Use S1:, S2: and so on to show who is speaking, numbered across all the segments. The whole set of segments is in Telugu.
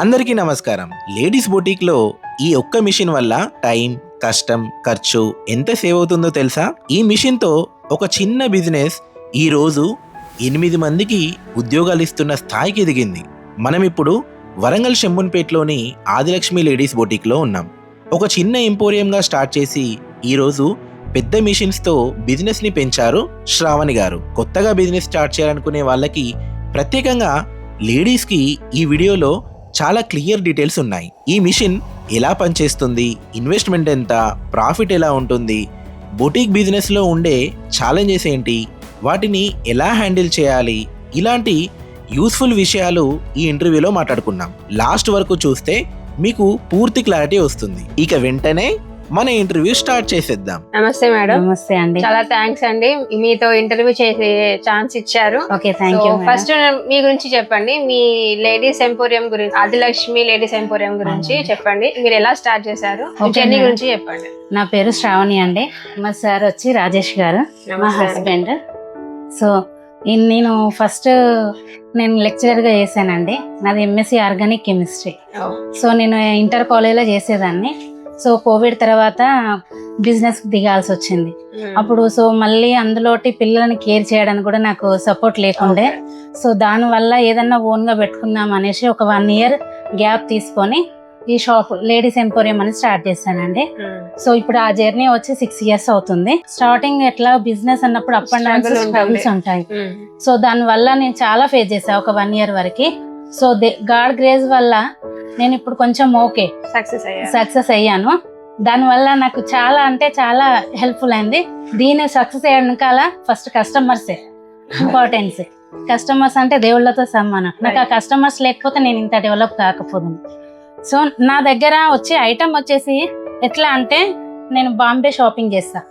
S1: అందరికీ నమస్కారం. లేడీస్ బొటీక్లో ఈ ఒక్క మిషన్ వల్ల టైం, కష్టం, ఖర్చు ఎంత సేవ్ అవుతుందో తెలుసా? ఈ మిషన్తో ఒక చిన్న బిజినెస్ ఈ రోజు 8 మందికి ఉద్యోగాలు ఇస్తున్న స్థాయికి ఎదిగింది. మనం ఇప్పుడు వరంగల్ షెంబున్పేట్లోని ఆదిలక్ష్మి లేడీస్ బొటీక్లో ఉన్నాం. ఒక చిన్న ఎంపోరియంగా స్టార్ట్ చేసి ఈరోజు పెద్ద మిషన్స్తో బిజినెస్ని పెంచారు శ్రావణి గారు. కొత్తగా బిజినెస్ స్టార్ట్ చేయాలనుకునే వాళ్ళకి, ప్రత్యేకంగా లేడీస్కి ఈ వీడియోలో చాలా క్లియర్ డీటెయిల్స్ ఉన్నాయి. ఈ మిషన్ ఎలా పనిచేస్తుంది, ఇన్వెస్ట్మెంట్ ఎంత, ప్రాఫిట్ ఎలా ఉంటుంది, బొటీక్ బిజినెస్లో ఉండే ఛాలెంజెస్ ఏంటి, వాటిని ఎలా హ్యాండిల్ చేయాలి, ఇలాంటి యూస్ఫుల్ విషయాలు ఈ ఇంటర్వ్యూలో మాట్లాడుకున్నాం. లాస్ట్ వరకు చూస్తే మీకు పూర్తి క్లారిటీ వస్తుంది. ఇక వెంటనే మన ఇంటర్వ్యూ స్టార్ట్ చేసేద్దాం.
S2: నమస్తే మేడం.
S3: నమస్తే అండి.
S2: చాలా థ్యాంక్స్ అండి, మీతో ఇంటర్వ్యూ చేసే ఛాన్స్ ఇచ్చారు.
S3: Okay, thank you.
S2: ఫస్ట్ మీ గురించి చెప్పండి. మీ లేడీస్ ఎంపోరియం గురించి, ఆదిలక్ష్మి లేడీస్ ఎంపోరియం గురించి చెప్పండి. మీరు ఎలా స్టార్ట్ చేశారు, జర్నీ గురించి చెప్పండి.
S3: నా పేరు శ్రావణి అండి. మా సార్ వచ్చి రాజేష్ గారు, మా హస్బెండ్. సో నేను ఫస్ట్ లెక్చరర్ గా చేశానండి. నాది ఎంఎస్సి ఆర్గానిక్ కెమిస్ట్రీ. సో నేను ఇంటర్ కాలేజ్లో చేసేదాన్ని. సో కోవిడ్ తర్వాత బిజినెస్ దిగాల్సి వచ్చింది. అప్పుడు సో మళ్ళీ అందులోటి పిల్లల్ని కేర్ చేయడానికి కూడా నాకు సపోర్ట్ లేకుండే. సో దానివల్ల ఏదన్నా ఓన్గా పెట్టుకుందాం అనేసి ఒక 1 year గ్యాప్ తీసుకొని ఈ షాప్ లేడీస్ ఎంపోరియం అని స్టార్ట్ చేశానండి. సో ఇప్పుడు ఆ జర్నీ వచ్చి 6 years అవుతుంది. స్టార్టింగ్ ఎట్లా బిజినెస్ అన్నప్పుడు అప్ అండ్ డౌన్స్ స్ట్రగుల్స్ ఉంటాయి. సో దానివల్ల నేను చాలా ఫేస్ చేశాను ఒక 1 year వరకు. సో గాడ్ గ్రేస్ వల్ల నేను ఇప్పుడు కొంచెం ఓకే సక్సెస్ అయ్యాను. దానివల్ల నాకు చాలా అంటే చాలా హెల్ప్ఫుల్ అయింది. దీన్ని సక్సెస్ అయ్యాక ఫస్ట్ కస్టమర్సే ఇంపార్టెన్స్. కస్టమర్స్ అంటే దేవుళ్ళతో సమానం. నాకు ఆ కస్టమర్స్ లేకపోతే నేను ఇంత డెవలప్ కాకపోతుంది. సో నా దగ్గర వచ్చే ఐటమ్ వచ్చేసి ఎట్లా అంటే, నేను బాంబే షాపింగ్ చేస్తా,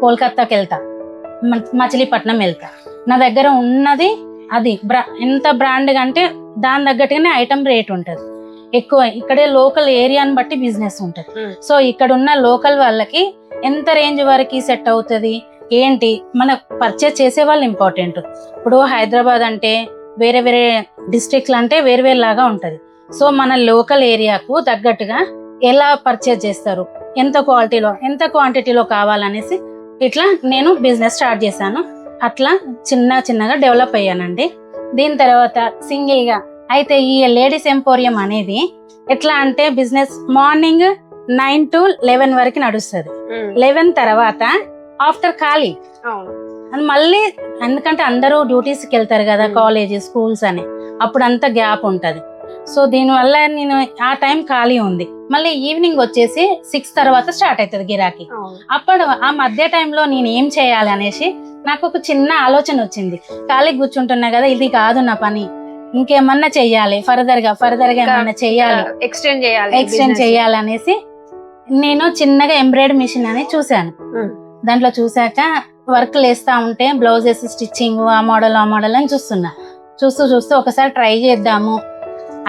S3: కోల్కతాకి వెళ్తా, మచిలీపట్నం వెళ్తా. నా దగ్గర ఉన్నది అది ఎంత బ్రాండ్ అంటే దాని తగ్గట్టుగానే ఐటమ్ రేట్ ఉంటుంది ఎక్కువ. ఇక్కడే లోకల్ ఏరియాని బట్టి బిజినెస్ ఉంటుంది. సో ఇక్కడ ఉన్న లోకల్ వాళ్ళకి ఎంత రేంజ్ వరకు సెట్ అవుతుంది ఏంటి, మన పర్చేస్ చేసే వాళ్ళు ఇంపార్టెంట్. ఇప్పుడు హైదరాబాద్ అంటే వేరే వేరే డిస్ట్రిక్ట్లు అంటే వేరే వేరే లాగా ఉంటుంది. సో మన లోకల్ ఏరియాకు తగ్గట్టుగా ఎలా పర్చేస్ చేస్తారు, ఎంత క్వాలిటీలో ఎంత క్వాంటిటీలో కావాలనేసి ఇట్లా నేను బిజినెస్ స్టార్ట్ చేశాను. అట్లా చిన్నగా డెవలప్ అయ్యానండి. దీని తర్వాత సింగిల్గా అయితే ఈ లేడీస్ ఎంపోరియం అనేది ఎట్లా అంటే బిజినెస్ మార్నింగ్ 9 to 11 వరకు నడుస్తుంది. 11 తర్వాత ఆఫ్టర్ ఖాళీ మళ్ళీ, ఎందుకంటే అందరూ డ్యూటీస్కి వెళ్తారు కదా, కాలేజ్ స్కూల్స్ అని, అప్పుడు అంతా గ్యాప్ ఉంటుంది. సో దీనివల్ల నేను ఆ టైం ఖాళీ ఉంది. మళ్ళీ ఈవినింగ్ వచ్చేసి 6 తర్వాత స్టార్ట్ అవుతుంది గిరాకీ. అప్పుడు ఆ మధ్య టైంలో నేను ఏం చేయాలి అనేసి నాకు ఒక చిన్న ఆలోచన వచ్చింది. ఖాళీ కూర్చుంటున్నా కదా, ఇది కాదు నా పని, ఇంకేమన్నా చెయ్యాలి, ఫర్దర్ గా ఏమన్నా చెయ్యాలి, ఎక్స్టెండ్ చేయాలి అనేసి నేను చిన్నగా ఎంబ్రాయిడరీ మిషన్ అని చూశాను. దాంట్లో చూసాక వర్క్లు వేస్తా ఉంటే బ్లౌజెస్ స్టిచ్చింగ్ ఆ మోడల్ అని చూస్తూ ఒకసారి ట్రై చేద్దాము.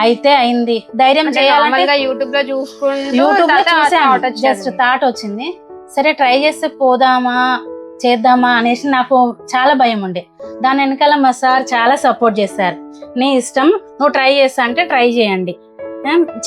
S3: అయితే అయింది. ధైర్యం చేయాలంటే యూట్యూబ్ లో చూసాను, జస్ట్ థాట్ వచ్చింది. సరే ట్రై చేస్తే చేద్దామా అనేసి నాకు చాలా భయం ఉండే. దాని వెనకాల మా సార్ చాలా సపోర్ట్ చేశారు. నీ ఇష్టం, నువ్వు ట్రై చేస్తా అంటే ట్రై చేయండి,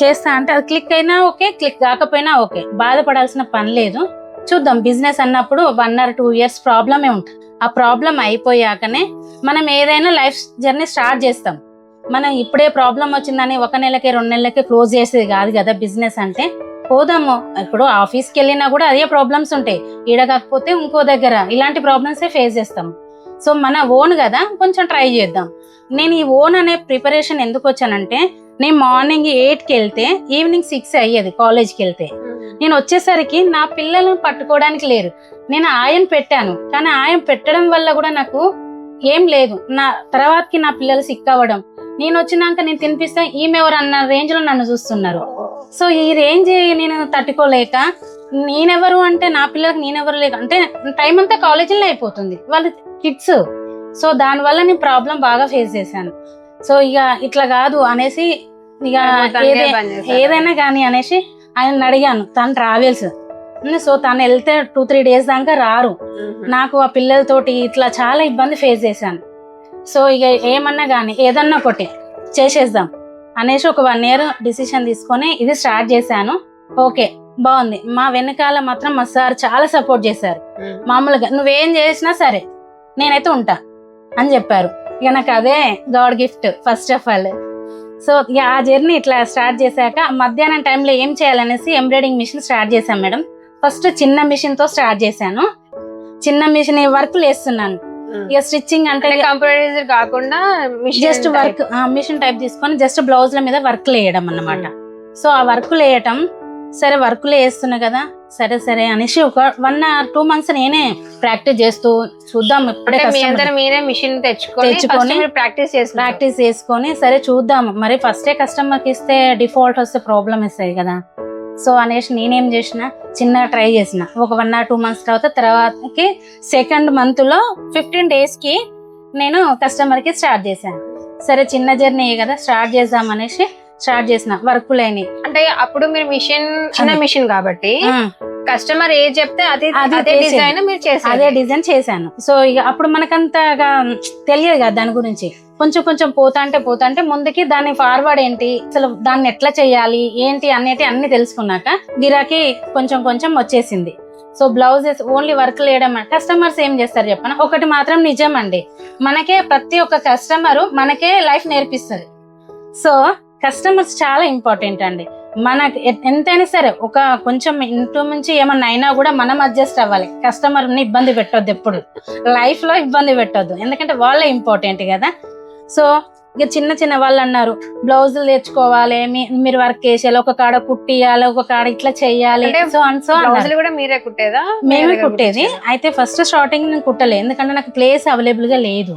S3: చేస్తా అంటే అది క్లిక్ అయినా ఓకే, క్లిక్ కాకపోయినా ఓకే, బాధపడాల్సిన పని లేదు. చూద్దాం, బిజినెస్ అన్నప్పుడు 1 or 2 years ప్రాబ్లమే ఉంటుంది. ఆ ప్రాబ్లం అయిపోయాకనే మనం ఏదైనా లైఫ్ జర్నీ స్టార్ట్ చేస్తాం. మనం ఇప్పుడే ప్రాబ్లం వచ్చిందని 1 నెలకే 2 నెలలకే క్లోజ్ చేసేది కాదు కదా బిజినెస్ అంటే. పోదాము, ఇప్పుడు ఆఫీస్కి వెళ్ళినా కూడా అదే ప్రాబ్లమ్స్ ఉంటాయి, ఈడ కాకపోతే ఇంకో దగ్గర ఇలాంటి ప్రాబ్లమ్సే ఫేస్ చేస్తాం. సో మన ఓన్ కదా, కొంచెం ట్రై చేద్దాం. నేను ఈ ఓన్ అనే ప్రిపరేషన్ ఎందుకు వచ్చానంటే, నేను మార్నింగ్ 8కి వెళ్తే ఈవినింగ్ 6 అయ్యేది కాలేజ్కి వెళ్తే. నేను వచ్చేసరికి నా పిల్లలను పట్టుకోవడానికి లేరు. నేను ఆయన పెట్టాను, కానీ ఆయన పెట్టడం వల్ల కూడా నాకు ఏం లేదు. నా తర్వాతకి నా పిల్లలు సిక్ అవ్వడం, నేను వచ్చినాక నేను తినిపిస్తే ఈమె ఎవరు అన్న రేంజ్ లో నన్ను చూస్తున్నారు. సో ఈ రేంజ్ నేను తట్టుకోలేక, నేనెవరు అంటే నా పిల్లలకు నేనెవరు లేక అంటే టైం అంతా కాలేజీలో అయిపోతుంది, వాళ్ళు కిడ్స్. సో దానివల్ల నేను ప్రాబ్లం బాగా ఫేస్ చేశాను. సో ఇక ఇట్లా కాదు అనేసి ఇక ఏదైనా కానీ అనేసి ఆయన అడిగాను. తను ట్రావెల్స్, సో తను వెళ్తే 2-3 days దాకా రారు. నాకు ఆ పిల్లలతోటి ఇట్లా చాలా ఇబ్బంది ఫేస్ చేశాను. సో ఇక ఏమన్నా కానీ ఏదన్నా ఒకటి చేసేద్దాం అనేసి ఒక 1 year డిసిషన్ తీసుకొని ఇది స్టార్ట్ చేశాను. ఓకే బాగుంది. మా వెనకాల మాత్రం మా సార్ చాలా సపోర్ట్ చేశారు. మామూలుగా నువ్వేం చేసినా సరే నేనైతే ఉంటా అని చెప్పారు. ఇక నాకు అదే God gift first of all. So ఇక ఆ జర్నీ ఇట్లా స్టార్ట్ చేశాక మధ్యాహ్నం టైంలో ఏం చేయాలనేసి ఎంబ్రాయిడింగ్ మిషన్ స్టార్ట్ చేశాను మేడం. ఫస్ట్ చిన్న మిషన్ తో స్టార్ట్ చేశాను. చిన్న మిషన్ వర్క్లు వేస్తున్నాను. ఇక స్టిచ్చింగ్ అంటే
S2: కంప్యూటరైజర్ కాకుండా
S3: జస్ట్ వర్క్ మిషన్ టైప్ తీసుకొని జస్ట్ బ్లౌజ్ల మీద వర్క్లు వేయడం అన్నమాట. సో ఆ వర్క్లు వేయటం సరే వర్క్లు వేస్తున్నా కదా సరే అనేసి ఒక 1 or 2 months నేనే ప్రాక్టీస్ చేస్తూ చూద్దాం ఇప్పుడే
S2: మీరే మిషన్ తెచ్చుకొని
S3: ప్రాక్టీస్ చేసుకొని సరే చూద్దాం మరి ఫస్టే కస్టమర్కి ఇస్తే డిఫాల్ట్ వస్తే ప్రాబ్లమ్ ఇస్తాయి కదా. సో అనేసి నేనేం చేసిన చిన్న ట్రై చేసిన. ఒక 1 or 2 months తర్వాతకి 2nd month లో 15 days కి నేను కస్టమర్ కి స్టార్ట్ చేశాను. సరే చిన్న జర్నీ కదా స్టార్ట్ చేద్దాం అనేసి స్టార్ట్ చేసిన వర్క్ లేని.
S2: అంటే అప్పుడు మీరు చిన్న మిషన్ కాబట్టి కస్టమర్ ఏ చెప్తే అదే డిజైన్ మీరు చేశారు.
S3: అదే డిజైన్ చేశాను. సో ఇక అప్పుడు మనకంతగా తెలియదు కదా దాని గురించి. కొంచెం పోతా అంటే ముందుకి దాని ఫార్వర్డ్ ఏంటి అసలు దాన్ని ఎట్లా చేయాలి ఏంటి అన్ని తెలుసుకున్నాక గిరాకీ కొంచెం వచ్చేసింది. సో బ్లౌజెస్ ఓన్లీ వర్క్ వేయడం కస్టమర్స్ ఏం చేస్తారు చెప్పన. ఒకటి మాత్రం నిజం అండి, మనకే ప్రతి ఒక్క కస్టమర్ మనకే లైఫ్ నేర్పిస్తుంది. సో కస్టమర్స్ చాలా ఇంపార్టెంట్ అండి. మనకి ఎంతైనా సరే ఒక కొంచెం ఇంటి నుంచి ఏమన్నా అయినా కూడా మనం అడ్జస్ట్ అవ్వాలి. కస్టమర్ని ఇబ్బంది పెట్టొద్దు, ఎప్పుడు లైఫ్ లో ఇబ్బంది పెట్టొద్దు, ఎందుకంటే వాళ్ళే ఇంపార్టెంట్ కదా. సో ఇక చిన్న వాళ్ళు అన్నారు బ్లౌజులు తెచ్చుకోవాలి, మీరు వర్క్ చేసేయాలి, ఒక కాడ కుట్టియాలి, ఒక కాడ ఇట్లా చెయ్యాలి. సో
S2: కూడా మీరే కుట్టేదా?
S3: మేమే కుట్టేది. అయితే ఫస్ట్ స్టార్టింగ్ నేను కుట్టలేదు, ఎందుకంటే నాకు ప్లేస్ అవైలబుల్ గా లేదు.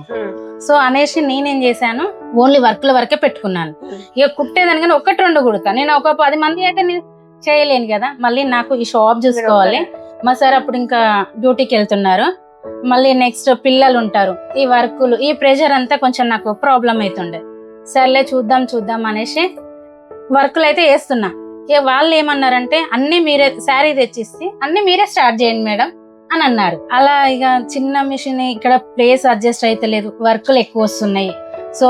S3: సో అనేసి నేనేం చేశాను ఓన్లీ వర్క్ల వరకే పెట్టుకున్నాను. ఇక కుట్టేదానికని 1-2 కుడతాను. నేను ఒక 10 మంది అయితే నేను చేయలేను కదా. మళ్ళీ నాకు ఈ షాప్ చూసుకోవాలి. మా సార్ అప్పుడు ఇంకా డ్యూటీకి వెళ్తున్నారు. మళ్ళీ నెక్స్ట్ పిల్లలు ఉంటారు. ఈ వర్కులు ఈ ప్రెషర్ అంతా కొంచెం నాకు ప్రాబ్లం అవుతుండే. సర్లే చూద్దాం అనేసి వర్కులు అయితే వేస్తున్నా. ఇక వాళ్ళు ఏమన్నారంటే అన్ని మీరే శారీ తెచ్చిస్తే అన్ని మీరే స్టార్ట్ చేయండి మేడం అని అన్నారు. అలా ఇక చిన్న మిషన్ ఇక్కడ ప్లేస్ అడ్జస్ట్ అయితే లేదు, వర్కులు ఎక్కువ వస్తున్నాయి. సో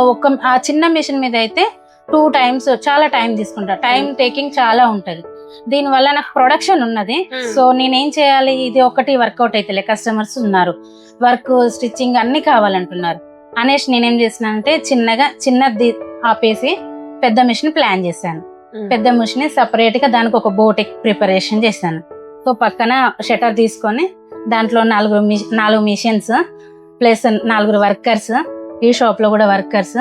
S3: ఆ చిన్న మిషన్ మీద అయితే 2 times చాలా టైం తీసుకుంటా. టైం టేకింగ్ చాలా ఉంటది. దీనివల్ల నాకు ప్రొడక్షన్ ఉన్నది. సో నేనేం చేయాలి, ఇది ఒకటి వర్కౌట్ అయితే కస్టమర్స్ ఉన్నారు, వర్క్ స్టిచ్చింగ్ అన్ని కావాలంటున్నారు అనేసి నేనేం చేసినానంటే చిన్నది ఆపేసి పెద్ద మిషన్ ప్లాన్ చేశాను. పెద్ద మిషన్ సపరేట్ గా దానికి ఒక బోటిక్ ప్రిపరేషన్ చేశాను. సో పక్కన షటర్ తీసుకొని దాంట్లో 4 మిషన్స్ ప్లస్ 4 వర్కర్స్, ఈ షాప్ లో కూడా వర్కర్స్.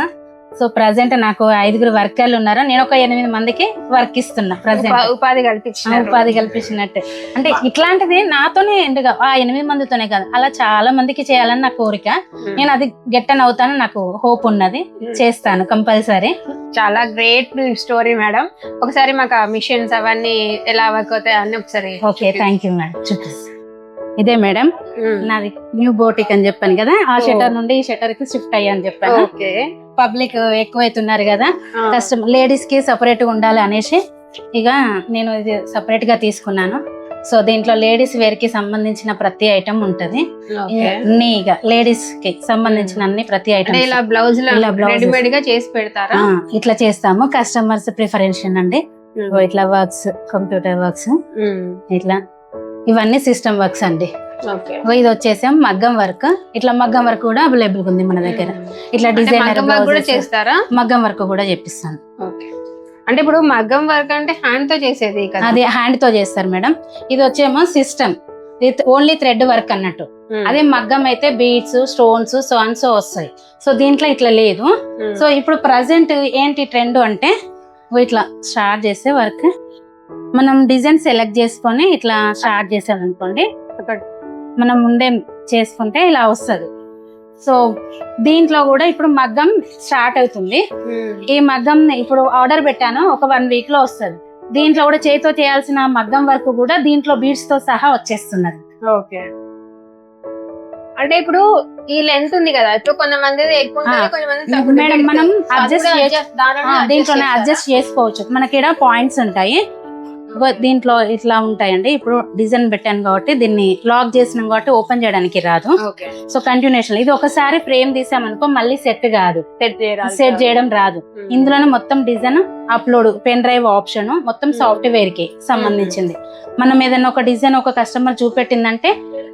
S3: సో ప్రజెంట్ నాకు 5 వర్కర్లు ఉన్నారు. నేను ఒక 8 మందికి వర్క్ ఇస్తున్నా. ప్రజెంట్
S2: ఉపాధి
S3: కల్పించినట్టే. అంటే ఇట్లాంటిది నాతోనే ఎండుగా ఆ 8 మందితోనే కాదు, అలా చాలా మందికి చేయాలని నా కోరిక. నేను అది గెట్టన్ అవుతాను, నాకు హోప్ ఉన్నది, చేస్తాను కంపల్సరీ.
S2: చాలా గ్రేట్ స్టోరీ మేడం. ఒకసారి మాకు ఆ మిషన్స్ అవన్నీ ఎలా వర్క్ అవుతాయి అన్ని ఒకసారి.
S3: Okay, thank you madam. ఇదే మేడం నాది న్యూ బోటిక్ అని చెప్పాను కదా. ఆ షటర్ నుండి ఈ షటర్ కి షిఫ్ట్ అయ్యాను చెప్పాను. పబ్లిక్ ఎక్కువైతున్నారు కదా, కస్టమర్ లేడీస్ కి సపరేట్ గా ఉండాలి అనేసి ఇక నేను ఇది సపరేట్ గా తీసుకున్నాను. సో దీంట్లో లేడీస్ వేర్ కి సంబంధించిన ప్రతి ఐటమ్ ఉంటది. అన్ని ఇక లేడీస్ కి సంబంధించిన అన్ని ప్రతి ఐటమ్
S2: ఇలా బ్లౌజ్ రెడీమేడ్ గా చేసి పెడతారా?
S3: ఇట్లా చేస్తాము. కస్టమర్స్ ప్రిఫరెన్స్ అండి. ఇట్లా వర్క్స్, కంప్యూటర్ వర్క్స్, ఇట్లా ఇవన్నీ సిస్టమ్ వర్క్స్ అండి. ఇది వచ్చేసాం మగ్గం వర్క్. ఇట్లా మగ్గం వర్క్ కూడా అవైలబుల్ ఉంది మన దగ్గర. ఇట్లా డిజైనర్
S2: చేస్తారా?
S3: మగ్గం వర్క్ కూడా చేపిస్తాను.
S2: అంటే ఇప్పుడు మగ్గం వర్క్ అంటే హ్యాండ్ తో చేసేది,
S3: అదే హ్యాండ్ తో చేస్తారు మేడం. ఇది వచ్చేమో సిస్టమ్, ఓన్లీ థ్రెడ్ వర్క్ అన్నట్టు. అదే మగ్గం అయితే బీడ్స్, స్టోన్స్, సో వస్తాయి. సో దీంట్లో ఇట్లా లేదు. సో ఇప్పుడు ప్రజెంట్ ఏంటి ట్రెండ్ అంటే ఇట్లా స్టార్ట్ చేసే వర్క్ మనం డిజైన్ సెలెక్ట్ చేసుకొని ఇట్లా స్టార్ట్ చేసామనుకోండి, మనం ముందే చేసుకుంటే ఇలా వస్తుంది. సో దీంట్లో కూడా ఇప్పుడు మగ్గం స్టార్ట్ అవుతుంది. ఈ మగ్గం ఇప్పుడు ఆర్డర్ పెట్టాను, ఒక 1 week లో వస్తుంది. దీంట్లో కూడా చేతితో చేయాల్సిన మగ్గం వర్క్ కూడా దీంట్లో బీడ్స్ తో సహా వచ్చేస్తున్నది.
S2: ఓకే, అంటే ఇప్పుడు ఈ లెంత్ ఉంది కదా, ఇప్పుడు కొంతమంది
S3: మేడం మనం దీంట్లోనే అడ్జస్ట్ చేసుకోవచ్చు. మనకి ఇక్కడ పాయింట్స్ ఉంటాయి. దీంట్లో ఇట్లా ఉంటాయండి. ఇప్పుడు డిజైన్ పెట్టాను కాబట్టి దీన్ని లాక్ చేసినాం కాబట్టి ఓపెన్ చేయడానికి రాదు.
S2: ఓకే.
S3: సో కంటిన్యూషన్ ఇది ఒకసారి ఫ్రేమ్ తీసామనుకో మళ్ళీ సెట్ కాదు, సెట్ చేయడం రాదు. ఇందులోనే మొత్తం design upload, pen drive option మొత్తం సాఫ్ట్వేర్ కి సంబంధించింది. మనం ఏదైనా ఒక డిజైన్ ఒక కస్టమర్ చూపెట్టిందంటే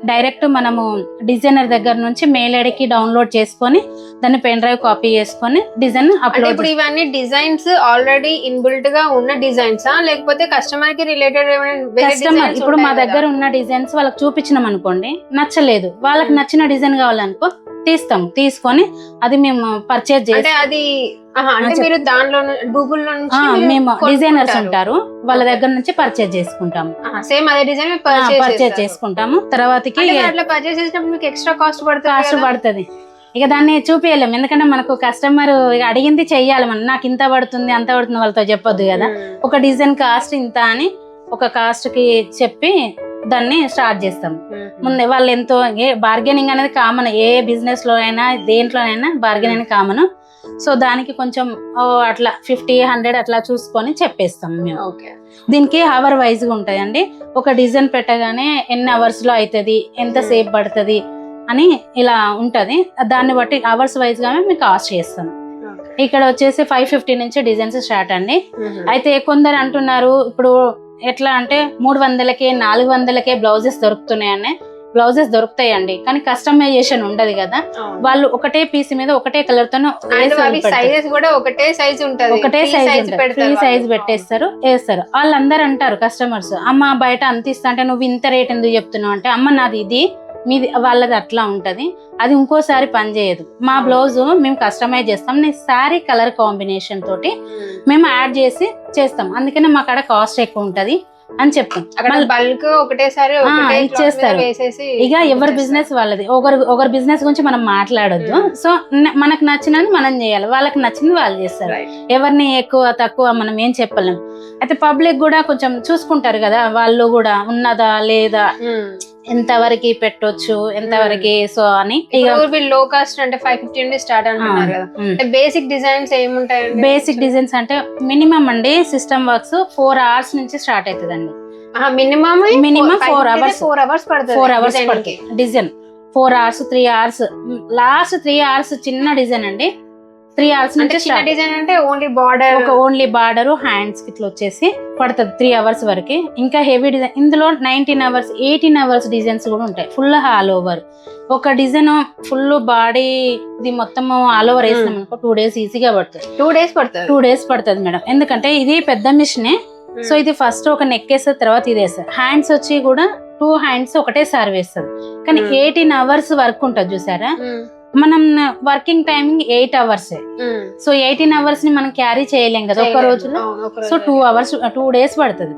S3: డైరెక్ట్ మనము డిజైనర్ దగ్గర నుంచి మెయిల్ ఐడికి డౌన్లోడ్ చేసుకొని దాన్ని పెన్ డ్రైవ్ కాపీ చేసుకొని డిజైన్ అప్లోడ్.
S2: ఇప్పుడు ఇవన్నీ డిజైన్స్ ఆల్రెడీ ఇన్బిల్ట్ గా ఉన్న డిజైన్స్ లేకపోతే కస్టమర్ కి రిలేటెడ్
S3: కస్టమర్ ఇప్పుడు మా దగ్గర ఉన్న డిజైన్స్ వాళ్ళకి చూపించినాం అనుకోండి, నచ్చలేదు, వాళ్ళకి నచ్చిన డిజైన్ కావాలనుకో తీసుకొని అది మేము పర్చేజ్ చేసి,
S2: అది మీరు దానిలో గూగుల్లో
S3: మేము డిజైనర్స్ ఉంటారు వాళ్ళ దగ్గర నుంచి పర్చేజ్ చేసుకుంటాము.
S2: సేమ్ అదే డిజైన్
S3: పర్చేజ్ చేసుకుంటాము. తర్వాతకి
S2: అట్లా పర్చేజ్ చేసినప్పుడు మీకు ఎక్స్ట్రా కాస్ట్
S3: పడుతుంది. ఇక దాన్ని చూపించలేము, ఎందుకంటే మనకు కస్టమర్ అడిగింది చెయ్యాలి. మనం నాకు ఇంత పడుతుంది అంత పడుతుంది వాళ్ళతో చెప్పొద్దు కదా. ఒక డిజైన్ కాస్ట్ ఇంత అని ఒక కాస్ట్ కి చెప్పి దాన్ని స్టార్ట్ చేస్తాం. ముందే వాళ్ళు ఎంతో బార్గెనింగ్ అనేది కామన్, ఏ బిజినెస్ లో అయినా దేంట్లోనైనా బార్గెనింగ్ కామన్. సో దానికి కొంచెం అట్లా 50-100 అట్లా చూసుకొని చెప్పేస్తాం మేము. దీనికి అవర్ వైజ్ గా ఉంటాయండి. ఒక డిజైన్ పెట్టగానే ఎన్ని అవర్స్ లో అవుతుంది, ఎంత సేపు పడుతుంది అని ఇలా ఉంటది. దాన్ని బట్టి అవర్స్ వైజ్ గా మేము కాస్ట్ చేస్తాం. ఇక్కడ వచ్చేసి 550 నుంచి డిజైన్స్ స్టార్ట్ అండి. అయితే కొందరు అంటున్నారు ఇప్పుడు ఎట్లా అంటే 300కే 400కే బ్లౌజెస్ దొరుకుతున్నాయని. బ్లౌజెస్ దొరుకుతాయండి కానీ కస్టమైజేషన్ ఉండదు కదా. వాళ్ళు ఒకటే పీస్ మీద ఒకటే కలర్ తో
S2: ఒకటే సైజ్ ఉంటుంది,
S3: ఫ్రీ సైజ్ పెట్టేస్తారు, వేస్తారు. వాళ్ళందరూ అంటారు కస్టమర్స్, అమ్మ బయట అంత ఇస్తా అంటే నువ్వు ఇంత రేట్ ఎందుకు చెప్తున్నావు అంటే, అమ్మ నాది ఇది మీది వాళ్ళది అట్లా ఉంటది, అది ఇంకోసారి పని చేయదు. మా బ్లౌజ్ మేము కస్టమైజ్ చేస్తాం, శారీ కలర్ కాంబినేషన్ తోటి మేము యాడ్ చేసి చేస్తాం, అందుకనే మా కాడ కాస్ట్ ఎక్కువ ఉంటది అని చెప్తాం.
S2: బల్క్ ఒకటేసారి
S3: ఇచ్చేస్తారు. ఇక ఎవరి బిజినెస్ వాళ్ళది, ఒకరి బిజినెస్ గురించి మనం మాట్లాడొద్దు. సో మనకు నచ్చినది మనం చేయాలి, వాళ్ళకి నచ్చింది వాళ్ళు చేస్తారు. ఎవరిని ఎక్కువ తక్కువ మనం ఏం చెప్పలేం. అయితే పబ్లిక్ కూడా కొంచెం చూసుకుంటారు కదా, వాళ్ళు కూడా ఉన్నదా లేదా, ఎంతవరకు పెట్టొచ్చు ఎంతవరకు, సో అని.
S2: లో కాస్ట్ అంటే 550 నుండి స్టార్ట్ అంటున్నారు కదా. బేసిక్ డిజైన్స్ ఏముంటాయి?
S3: బేసిక్ డిజైన్స్ అంటే మినిమం అండి సిస్టమ్ వర్క్స్ 4 hours నుంచి స్టార్ట్ అవుతుందండి.
S2: మినిమం
S3: 4 hours పడుతుంది design. 4 hours 3 hours last 3 hours చిన్న డిజైన్ అండి. 3 hours నుంచి
S2: డిజైన్ అంటే
S3: ఓన్లీ బార్డర్ హ్యాండ్స్ ఇట్లా వచ్చేసి పడుతుంది 3 hours వరకు. ఇంకా హెవీ డిజైన్ ఇందులో 19 hours 18 hours డిజైన్స్ కూడా ఉంటాయి. ఫుల్ ఆల్ ఓవర్ ఒక డిజైన్ ఫుల్ బాడీ ఇది మొత్తం ఆల్ ఓవర్ వేసినాం అనుకో 2 days ఈజీగా పడుతుంది. 2 days పడుతుంది మేడం, ఎందుకంటే ఇది పెద్ద మిషనే. సో ఇది ఫస్ట్ ఒక నెక్ వేస్తుంది, తర్వాత ఇది వేస్తుంది. హ్యాండ్స్ వచ్చి కూడా 2 hands ఒకటేసారి వేస్తుంది. కానీ 18 hours వర్క్ ఉంటుంది చూసారా. మనం working timing 8 hours. So 18 hours ని మనం క్యారీ చేయలేం కదా ఒక రోజులో. సో 2 days పడుతుంది.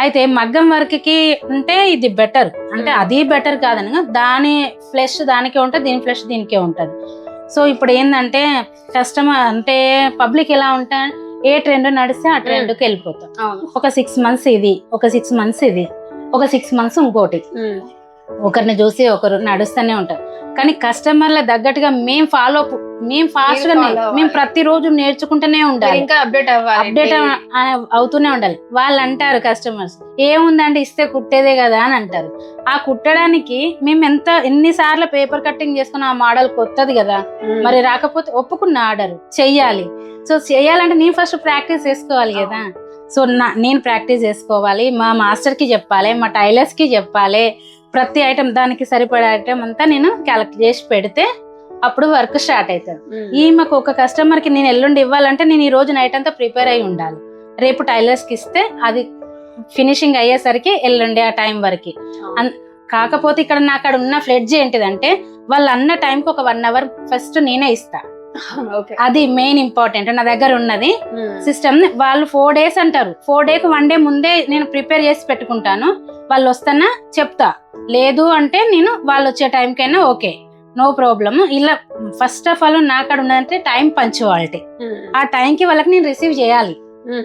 S3: అయితే మగ్గం వర్క్ కి అంటే ఇది బెటర్, అంటే అది బెటర్ కాదని, దాని ఫ్లెష్ దానికే ఉంటుంది, దీని ఫ్లెష్ దీనికే ఉంటుంది. సో ఇప్పుడు ఏంటంటే కస్టమర్ అంటే పబ్లిక్ ఎలా ఉంటా, ఏ ట్రెండ్ నడిస్తే ఆ ట్రెండ్కి వెళ్ళిపోతాం. ఒక 6 months ఇది, ఒక 6 months ఇది, ఒక 6 months ఇంకోటి, ఒకరిని చూసి ఒకరు నడుస్తూనే ఉంటారు. కానీ కస్టమర్ల తగ్గట్టుగా మేము ఫాస్ట్ గా మేము ప్రతిరోజు నేర్చుకుంటూనే ఉండాలి,
S2: ఇంకా అప్డేట్
S3: అవుతూనే ఉండాలి. వాళ్ళు అంటారు కస్టమర్స్, ఏముందంటే ఇస్తే కుట్టేదే కదా అని అంటారు. ఆ కుట్టడానికి మేము ఎన్నిసార్లు పేపర్ కట్టింగ్ చేసుకున్న ఆ మోడల్ కొత్తది కదా, మరి రాకపోతే ఒప్పుకున్న ఆర్డర్ చెయ్యాలి. సో చెయ్యాలంటే నేను ఫస్ట్ ప్రాక్టీస్ చేసుకోవాలి కదా. సో నేను ప్రాక్టీస్ చేసుకోవాలి, మా మాస్టర్ కి చెప్పాలి, మా టైలర్స్ కి చెప్పాలి. ప్రతి ఐటమ్ దానికి సరిపడే ఐటమ్ అంతా నేను క్యాలిక్యులేట్ చేసి పెడితే అప్పుడు వర్క్ స్టార్ట్ అవుతుంది. ఈమెకు ఒక కస్టమర్ కి నేను ఎల్లుండి ఇవ్వాలంటే నేను ఈ రోజు నైట్ అంతా ప్రిపేర్ అయి ఉండాలి. రేపు టైలర్స్ కి ఇస్తే అది ఫినిషింగ్ అయ్యేసరికి ఎల్లుండి ఆ టైం వరకు. కాకపోతే ఇక్కడ నాకు అక్కడ ఉన్న ఫ్లెడ్జ్ ఏంటిదంటే, వాళ్ళు అన్న టైంకి ఒక 1 hour ఫస్ట్ నేనే ఇస్తా. అది మెయిన్ ఇంపార్టెంట్. నా దగ్గర ఉన్నది సిస్టమ్. వాళ్ళు 4 days అంటారు, 4 days 1 day ముందే నేను ప్రిపేర్ చేసి పెట్టుకుంటాను. వాళ్ళు వస్తానా చెప్తా, లేదు అంటే నేను వాళ్ళు వచ్చే టైంకైనా ఓకే, నో ప్రాబ్లమ్. ఇలా ఫస్ట్ ఆఫ్ ఆల్ నా కాడ ఉన్నదంటే టైం పంచువాలిటీ. ఆ టైంకి వాళ్ళకి నేను రిసీవ్ చేయాలి,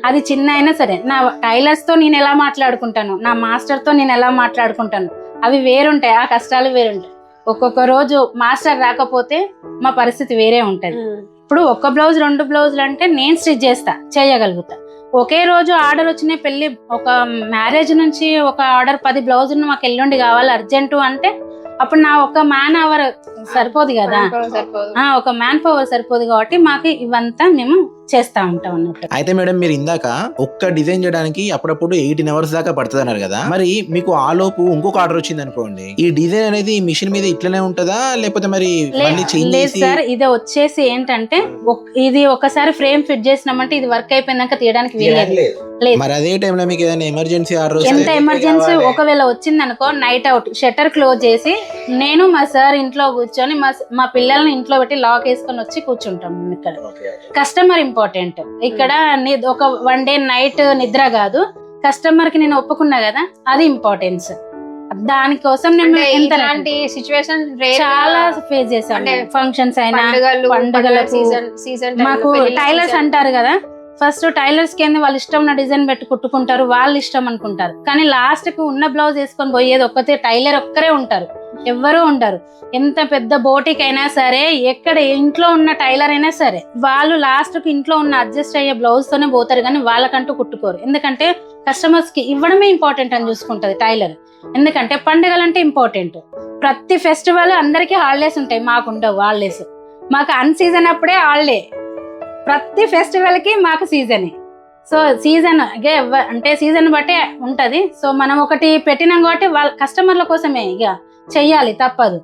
S3: అది చిన్న అయినా సరే. నా టైలర్స్ తో నేను ఎలా మాట్లాడుకుంటాను, నా మాస్టర్ తో నేను ఎలా మాట్లాడుకుంటాను, అవి వేరుంటాయి, ఆ కష్టాలు వేరుంటాయి. ఒక్కొక్క రోజు మాస్టర్ రాకపోతే మా పరిస్థితి వేరే ఉంటది. ఇప్పుడు 1 blouse 2 blouses అంటే నేను స్టిచ్ చేస్తా, చేయగలుగుతా. ఒకే రోజు ఆర్డర్ వచ్చినాయి. పెళ్లి ఒక మ్యారేజ్ నుంచి ఒక ఆర్డర్ 10 బ్లౌజులు మాకు ఎల్లుండి కావాలి అర్జెంటు అంటే అప్పుడు నా ఒక మ్యాన్ అవర్ సరిపోదు కదా,
S2: సరిపోదు.
S3: ఒక మ్యాన్ పవర్ సరిపోదు కాబట్టి మాకు ఇవంతా మేము చేస్తా ఉంటాం అన్నట్టు.
S1: అయితే మేడం మీరు ఇందాక ఒక్క డిజైన్ చేయడానికి అప్పుడప్పుడు 18 అవర్స్ దాకా పడుతుంది అన్నారు కదా, మరి మీకు ఆ లోపు ఇంకొక ఆర్డర్ వచ్చింది అనుకోండి, ఈ డిజైన్ అనేది మిషన్ మీద ఇట్లనే ఉంటుందా లేకపోతే మరి మళ్ళీ చేంజ్
S3: లేదు
S1: చేసి?
S3: సార్, ఇది వచ్చేసి ఏంటంటే ఇది ఒకసారి ఫ్రేమ్ ఫిట్ చేసినామంటే ఇది వర్క్ అయిపోయినాక తీయడానికి వీలేదు. లేదు.
S1: మరి అదే టైంలో మీకు ఏదైనా ఎమర్జెన్సీ ఆర్డర్
S3: ఎంత ఎమర్జెన్సీ ఒకవేళ వచ్చింది అనుకో, నైట్ అవుట్ షట్టర్ క్లోజ్ చేసి నేను మా సార్ ఇంట్లో కూర్చొని మా పిల్లల్ని ఇంట్లో పెట్టి లాక్ వేసుకొని వచ్చి కూర్చుంటాం. ఇక్కడ కస్టమర్ ఇంపార్టెంట్. ఇక్కడ ఒక 1 డే నైట్ నిద్ర కాదు, కస్టమర్ కి నేను ఒప్పుకున్నా కదా అది ఇంపార్టెన్స్. దానికోసం నేను
S2: ఇలాంటి సిచువేషన్
S3: చాలా ఫేస్ చేశాను. ఫంక్షన్స్ అయినా పండుగలకు
S2: సీజన్
S3: మాకు టైలర్స్ అంటారు కదా, ఫస్ట్ టైలర్స్ కి వాళ్ళ ఇష్టం ఉన్న డిజైన్ పెట్టి కుట్టుకుంటారు, వాళ్ళు ఇష్టం అనుకుంటారు. కానీ లాస్ట్ కు ఉన్న బ్లౌజ్ వేసుకొని పోయేది ఒక్కతే టైలర్ ఒక్కరే ఉంటారు, ఎవ్వరూ ఉండరు. ఎంత పెద్ద బోటిక్ అయినా సరే, ఎక్కడ ఇంట్లో ఉన్న టైలర్ అయినా సరే, వాళ్ళు లాస్ట్ కు ఇంట్లో ఉన్న అడ్జస్ట్ అయ్యే బ్లౌజ్ తోనే పోతారు కానీ వాళ్ళకంటూ కుట్టుకోరు. ఎందుకంటే కస్టమర్స్ కి ఇవ్వడమే ఇంపార్టెంట్ అని చూసుకుంటది టైలర్. ఎందుకంటే పండుగలంటే ఇంపార్టెంట్. ప్రతి ఫెస్టివల్ అందరికీ హాలిడేస్ ఉంటాయి, మాకు ఉండవు హాలిడేస్. మాకు అన్ సీజన్ అప్పుడే హాలిడే, ప్రతి ఫెస్టివల్ కి మాకు సీజనే. సో సీజన్ అంటే సీజన్ బట్టే ఉంటది. సో మనం ఒకటి పెట్టినాం కాబట్టి వాళ్ళ కస్టమర్ల కోసమే ఇక చెయ్యాలి, తప్పదు.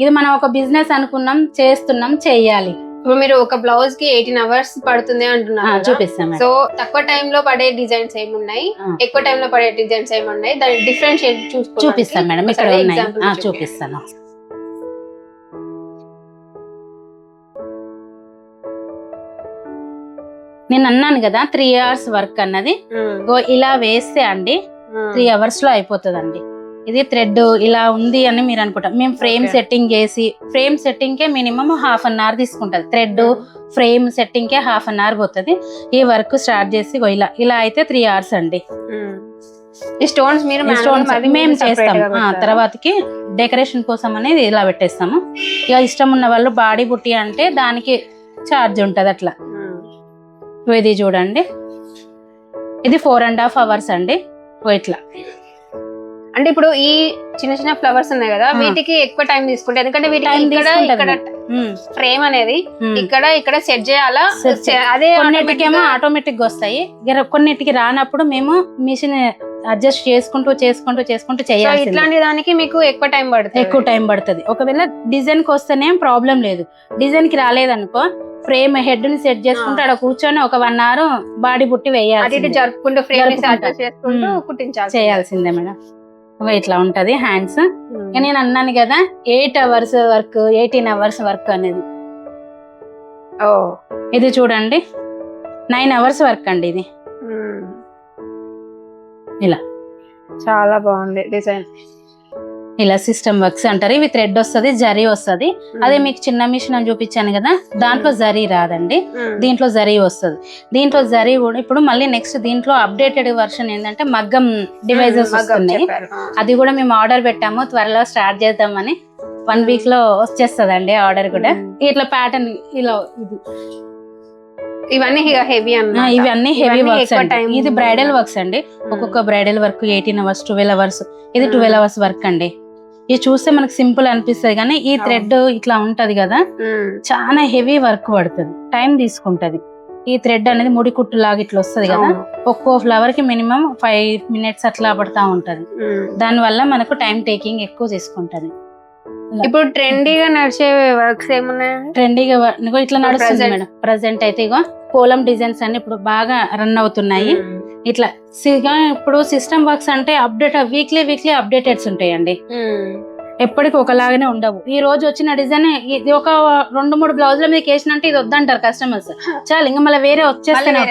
S3: ఇది మనం ఒక బిజినెస్ అనుకున్నాం, చేస్తున్నాం, చెయ్యాలి.
S2: ఇప్పుడు మీరు ఒక బ్లౌజ్ కి 18 అవర్స్ పడుతుంది అంటున్నారు,
S3: చూపిస్తాం.
S2: సో తక్కువ టైం లో పడే డిజైన్స్ ఏమున్నాయి, ఎక్కువ టైం లో పడే డిజైన్స్ ఏమున్నాయి, దాని డిఫరెన్షియేట్
S3: చూపిస్తాం మేడం. ఇక్కడ ఉన్నాయి, చూపిస్తాను. నేను అన్నాను కదా 3 hours వర్క్ అన్నది. ఇలా వేస్తే అండి 3 hours లో అయిపోతుందండి. ఇది థ్రెడ్ ఇలా ఉంది అని మీరు అనుకుంటారు. మేము ఫ్రేమ్ సెట్టింగ్ చేసి, ఫ్రేమ్ సెట్టింగ్ కే మినిమం 1/2 hour తీసుకుంటది. థ్రెడ్ ఫ్రేమ్ సెట్టింగ్ కే 1/2 hour పోతుంది. ఈ వర్క్ స్టార్ట్ చేసి ఇలా అయితే 3 hours అండి.
S2: ఈ స్టోన్స్
S3: మేము చేస్తాం. తర్వాతకి డెకరేషన్ కోసం అనేది ఇలా పెట్టేస్తాము. ఇక ఇష్టం ఉన్న వాళ్ళు బాడీ బుట్టి అంటే దానికి ఛార్జ్ ఉంటది అట్లా. ఇది చూడండి, ఇది 4.5 hours అండి. ఇట్లా
S2: అంటే ఇప్పుడు ఈ చిన్న చిన్న ఫ్లవర్స్ ఉన్నాయి కదా, వీటికి ఎక్కువ టైం తీసుకుంటే, ఎందుకంటే వీటికి ఇక్కడ ఫ్రేమ్ అనేది ఇక్కడ సెట్ చేయాలా, అదే
S3: కొన్నిటికేమో ఆటోమేటిక్ గా వస్తాయి, కొన్నిటికి రానప్పుడు మేము మిషన్ అడ్జస్ట్ చేసుకుంటూ చేయాలి.
S2: ఇట్లాంటి దానికి మీకు ఎక్కువ టైం పడుతుంది.
S3: ఒకవేళ డిజైన్ కి వస్తేనే ప్రాబ్లం లేదు. డిజైన్ కి రాలేదనుకో, ఫ్రేమ్ హెడ్ ని సెట్ చేసుకుంటూ అక్కడ కూర్చొని ఒక 1 hour బాడీ బుట్టి వేయాలి,
S2: జరుపుకుంటూ
S3: చేయాల్సిందే మేడం. ఇట్లా ఉంటది హ్యాండ్స్. నేను అన్నాను కదా 8 hours వర్క్, 18 hours వర్క్ అనేది. ఇది చూడండి 9 hours వర్క్ అండి. ఇది ఇలా
S2: చాలా బాగుంది డిజైన్.
S3: ఇలా సిస్టమ్ వర్క్స్ అంటారు. ఇవి థ్రెడ్ వస్తుంది, జరీ వస్తుంది. అదే మీకు చిన్న మిషన్ అని చూపించాను కదా, దాంట్లో జరీ రాదండి, దీంట్లో జరీ వస్తుంది. దీంట్లో జరీ కూడా ఇప్పుడు మళ్ళీ నెక్స్ట్ దీంట్లో అప్డేటెడ్ వర్షన్ ఏంటంటే మగ్గం డివైజెస్ వస్తున్నాయి. అది కూడా మేము ఆర్డర్ పెట్టాము, త్వరలో స్టార్ట్ చేద్దామని. 1 week లో వచ్చేస్తుందండి ఆర్డర్ కూడా. ఇట్లా ప్యాటర్న్ ఇలా
S2: ఇవన్నీ హెవీ
S3: ఇవన్నీ హెవీ వర్క్స్ అండి. ఇది బ్రైడల్ వర్క్స్ అండి. ఒక్కొక్క బ్రైడల్ వర్క్ 18 hours, 12 hours. ఇది 12 hours వర్క్ అండి. ఇది చూస్తే మనకు సింపుల్ అనిపిస్తుంది కానీ ఈ థ్రెడ్ ఇట్లా ఉంటది కదా, చాలా హెవీ వర్క్ పడుతుంది, టైం తీసుకుంటది. ఈ థ్రెడ్ అనేది ముడి కుట్టు లాగా ఇట్లా వస్తుంది కదా, ఒక్కో ఫ్లవర్ కి మినిమం 5 minutes అట్లా పడతా ఉంటది. దాని వల్ల మనకు టైం టేకింగ్ ఎక్కువ తీసుకుంటది.
S2: ఇప్పుడు ట్రెండీగా నడిచే వర్క్స్ ఏమున్నాయి?
S3: ట్రెండీగా ఇట్లా నడుస్తుంది మేడం. ప్రెసెంట్ అయితే ఇగో కోలం డిజైన్స్ అన్ని ఇప్పుడు బాగా రన్ అవుతున్నాయి. ఇట్లా ఇప్పుడు సిస్టమ్ వర్క్స్ అంటే వీక్లీ అప్డేటెడ్స్ ఉంటాయండి, ఎప్పటికి ఒకలాగానే ఉండవు. ఈ రోజు వచ్చిన డిజైన్ ఇది ఒక 2-3 బ్లౌజుల మీద వేసినంటే ఇది వద్దంటారు కస్టమర్స్. చాలు ఇంకా మళ్ళీ వేరే వచ్చేస్తేనే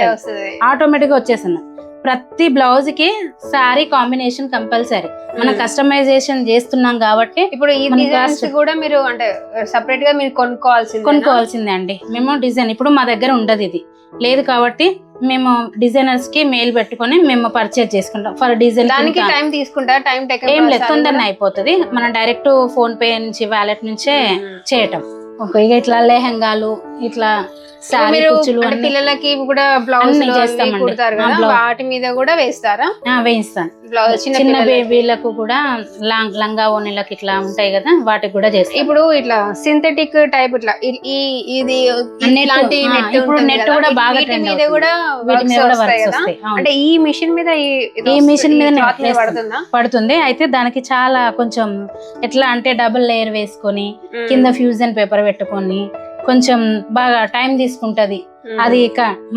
S3: ఆటోమేటిక్ గా వచ్చేస్తున్నా. ప్రతి బ్లౌజ్ కి శారీ కాంబినేషన్ కంపల్సరీ. మనం కస్టమైజేషన్ చేస్తున్నాం కాబట్టి
S2: ఇప్పుడు ఈ డిజైన్స్ కూడా మీరు అంటే సెపరేట్ గా మీరు
S3: కొనుక్కోవాల్సిందే అండి. మేము డిజైన్ ఇప్పుడు మా దగ్గర ఉండదు, ఇది లేదు కాబట్టి మేము డిజైనర్స్ కి మెయిల్ పెట్టుకొని మేము పర్చేజ్ చేసుకుంటాం. ఫర్ డిజైన్
S2: దానికి టైం తీసుకుంటారా? టైం
S3: ఏం లేదు, తొందరనే అయిపోతుంది. మనం డైరెక్ట్ ఫోన్ పే నుంచి వాలెట్ నుంచే చేయటం. ఇక ఇట్లా లెహంగాలు ఇట్లా శారీ
S2: మీరు
S3: కుచ్చులు
S2: అంటే
S3: అన్ని
S2: పిల్లలకి కూడా బ్లౌజ్
S3: అన్ని చేస్తామండి.
S2: కుడతారు కదా,
S3: బ్లౌజ్.
S2: వాటి మీద కూడా వేస్తారా
S3: వేయిస్తాను.
S2: బ్లౌజ్?
S3: చిన్న
S2: చిన్న
S3: బేబీలకు కూడా లంగా ఓణీలకు ఇట్లా ఉంటాయి కదా, వాటికి కూడా చేస్తాను.
S2: ఇప్పుడు ఇట్లా సింథటిక్ టైప్ ఇట్లా ఇది ఇట్లాంటి
S3: ఆ,
S2: net
S3: ఇప్పుడు
S2: ఉంటుంది
S3: net
S2: కదా,
S3: కూడా బాగా
S2: వీటి
S3: trend
S2: మీద
S3: అవుతుంది.
S2: కూడా
S3: వీటి మీద
S2: works
S3: కూడా
S2: వస్తాయి
S3: వర్క్స్
S2: కదా.
S3: వస్తాయి. అవును.
S2: అంటే ఈ మిషన్ మీద
S3: ఈ మిషన్ మీద
S2: cloth మీద పడుతుందా?
S3: పడుతుంది. అయితే దానికి చాలా కొంచెం ఎట్లా అంటే డబుల్ లేయర్ వేసుకొని కింద ఫ్యూజన్ పేపర్ పెట్టుకొని కొంచెం బాగా టైం తీసుకుంటది. అది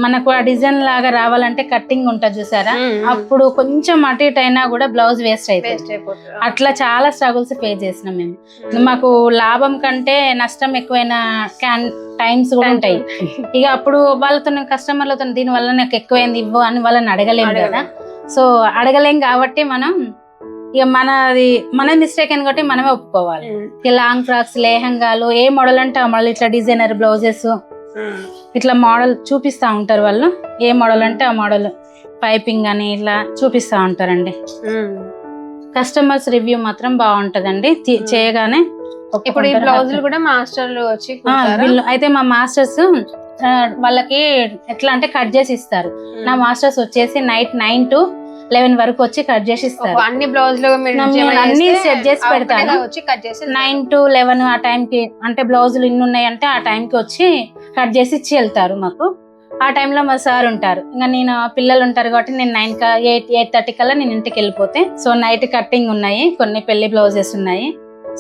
S3: మనకు ఆ డిజైన్ లాగా రావాలంటే కట్టింగ్ ఉంటది చూసారా, అప్పుడు కొంచెం అటు ఇటు అయినా కూడా బ్లౌజ్ వేస్ట్ అయిపోతుంది. అట్లా చాలా స్ట్రగుల్స్ ఫేస్ చేసినాం మేము. మాకు లాభం కంటే నష్టం ఎక్కువైన టైమ్స్ కూడా ఉంటాయి. ఇక అప్పుడు వాళ్ళతో కస్టమర్లతో దీని వల్ల నాకు ఎక్కువైంది ఇవ్వు అని వాళ్ళని అడగలేము కదా. సో అడగలేం కాబట్టి మనం ఇక మన మిస్టేక్ అని కాబట్టి మనమే ఒప్పుకోవాలి. ఇక లాంగ్ ఫ్రాక్స్, లేహంగాలు, ఏ మోడల్ అంటే ఆ మోడల్, ఇట్లా డిజైనర్ బ్లౌజెస్ ఇట్లా మోడల్ చూపిస్తా ఉంటారు వాళ్ళు. ఏ మోడల్ అంటే ఆ మోడల్ పైపింగ్ అని ఇట్లా చూపిస్తా ఉంటారండి. కస్టమర్స్ రివ్యూ మాత్రం బాగుంటదండి. చేయగానే
S2: ఇప్పుడు ఈ బ్లౌజులు కూడా మాస్టర్లు వచ్చి
S3: వీళ్ళు అయితే మా మాస్టర్స్ వాళ్ళకి ఎట్లా అంటే కట్ చేసి ఇస్తారు. నా మాస్టర్స్ వచ్చేసి నైట్ 9 to 11 వరకు వచ్చి కట్ చేసి ఇస్తారు.
S2: అన్ని బ్లౌజ్ లో
S3: అన్ని సెట్ చేసి పెడతాను.
S2: వచ్చి కట్ చేసి
S3: 9 to 11 ఆ టైంకి, అంటే బ్లౌజులు ఇన్ని ఉన్నాయంటే ఆ టైంకి వచ్చి కట్ చేసి ఇచ్చి వెళ్తారు మాకు. ఆ టైంలో మా సార్ ఉంటారు. ఇంకా నేను పిల్లలు ఉంటారు కాబట్టి నేను 8:30 కల్లా నేను ఇంటికి వెళ్ళిపోతే, సో నైట్ కట్టింగ్ ఉన్నాయి, కొన్ని పెళ్లి బ్లౌజెస్ ఉన్నాయి.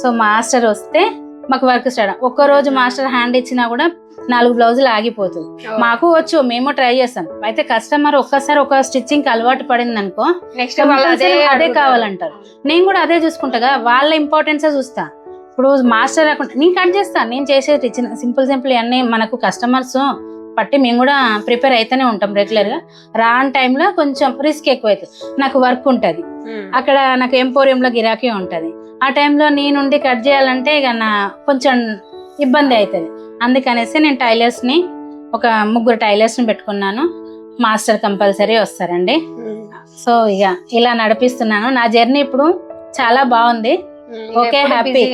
S3: సో మాస్టర్ వస్తే మాకు వర్క్ స్టార్ట్. ఒక్క రోజు మాస్టర్ హ్యాండ్ ఇచ్చినా కూడా 4 బ్లౌజులు ఆగిపోతుంది. మాకు వచ్చు, మేము ట్రై చేస్తాం. అయితే కస్టమర్ ఒక్కసారి ఒక స్టిచ్చింగ్ కి అలవాటు పడింది అనుకో,
S2: నెక్స్ట్
S3: అదే కావాలంటారు. నేను కూడా అదే చూసుకుంటా, వాళ్ళ ఇంపార్టెన్స్ చూస్తా. ఇప్పుడు మాస్టర్ రాకుండా నేను కట్ చేస్తాను. నేను చేసేది సింపుల్ అన్ని మనకు కస్టమర్స్ పట్టి మేము కూడా ప్రిపేర్ అయితేనే ఉంటాం రెగ్యులర్ గా. రాని టైంలో కొంచెం రిస్క్ ఎక్కువ అవుతుంది. నాకు వర్క్ ఉంటుంది అక్కడ, నాకు ఎంపోరియంలో గిరాకీ ఉంటుంది. ఆ టైంలో నేనుండి కట్ చేయాలంటే ఇక కొంచెం ఇబ్బంది అవుతుంది. అందుకనేసి నేను టైలర్స్ని ఒక 3 టైలర్స్ని పెట్టుకున్నాను. మాస్టర్ కంపల్సరీ వస్తారండి. సో ఇక ఇలా నడిపిస్తున్నాను. నా జర్నీ ఇప్పుడు చాలా బాగుంది. Okay, happy.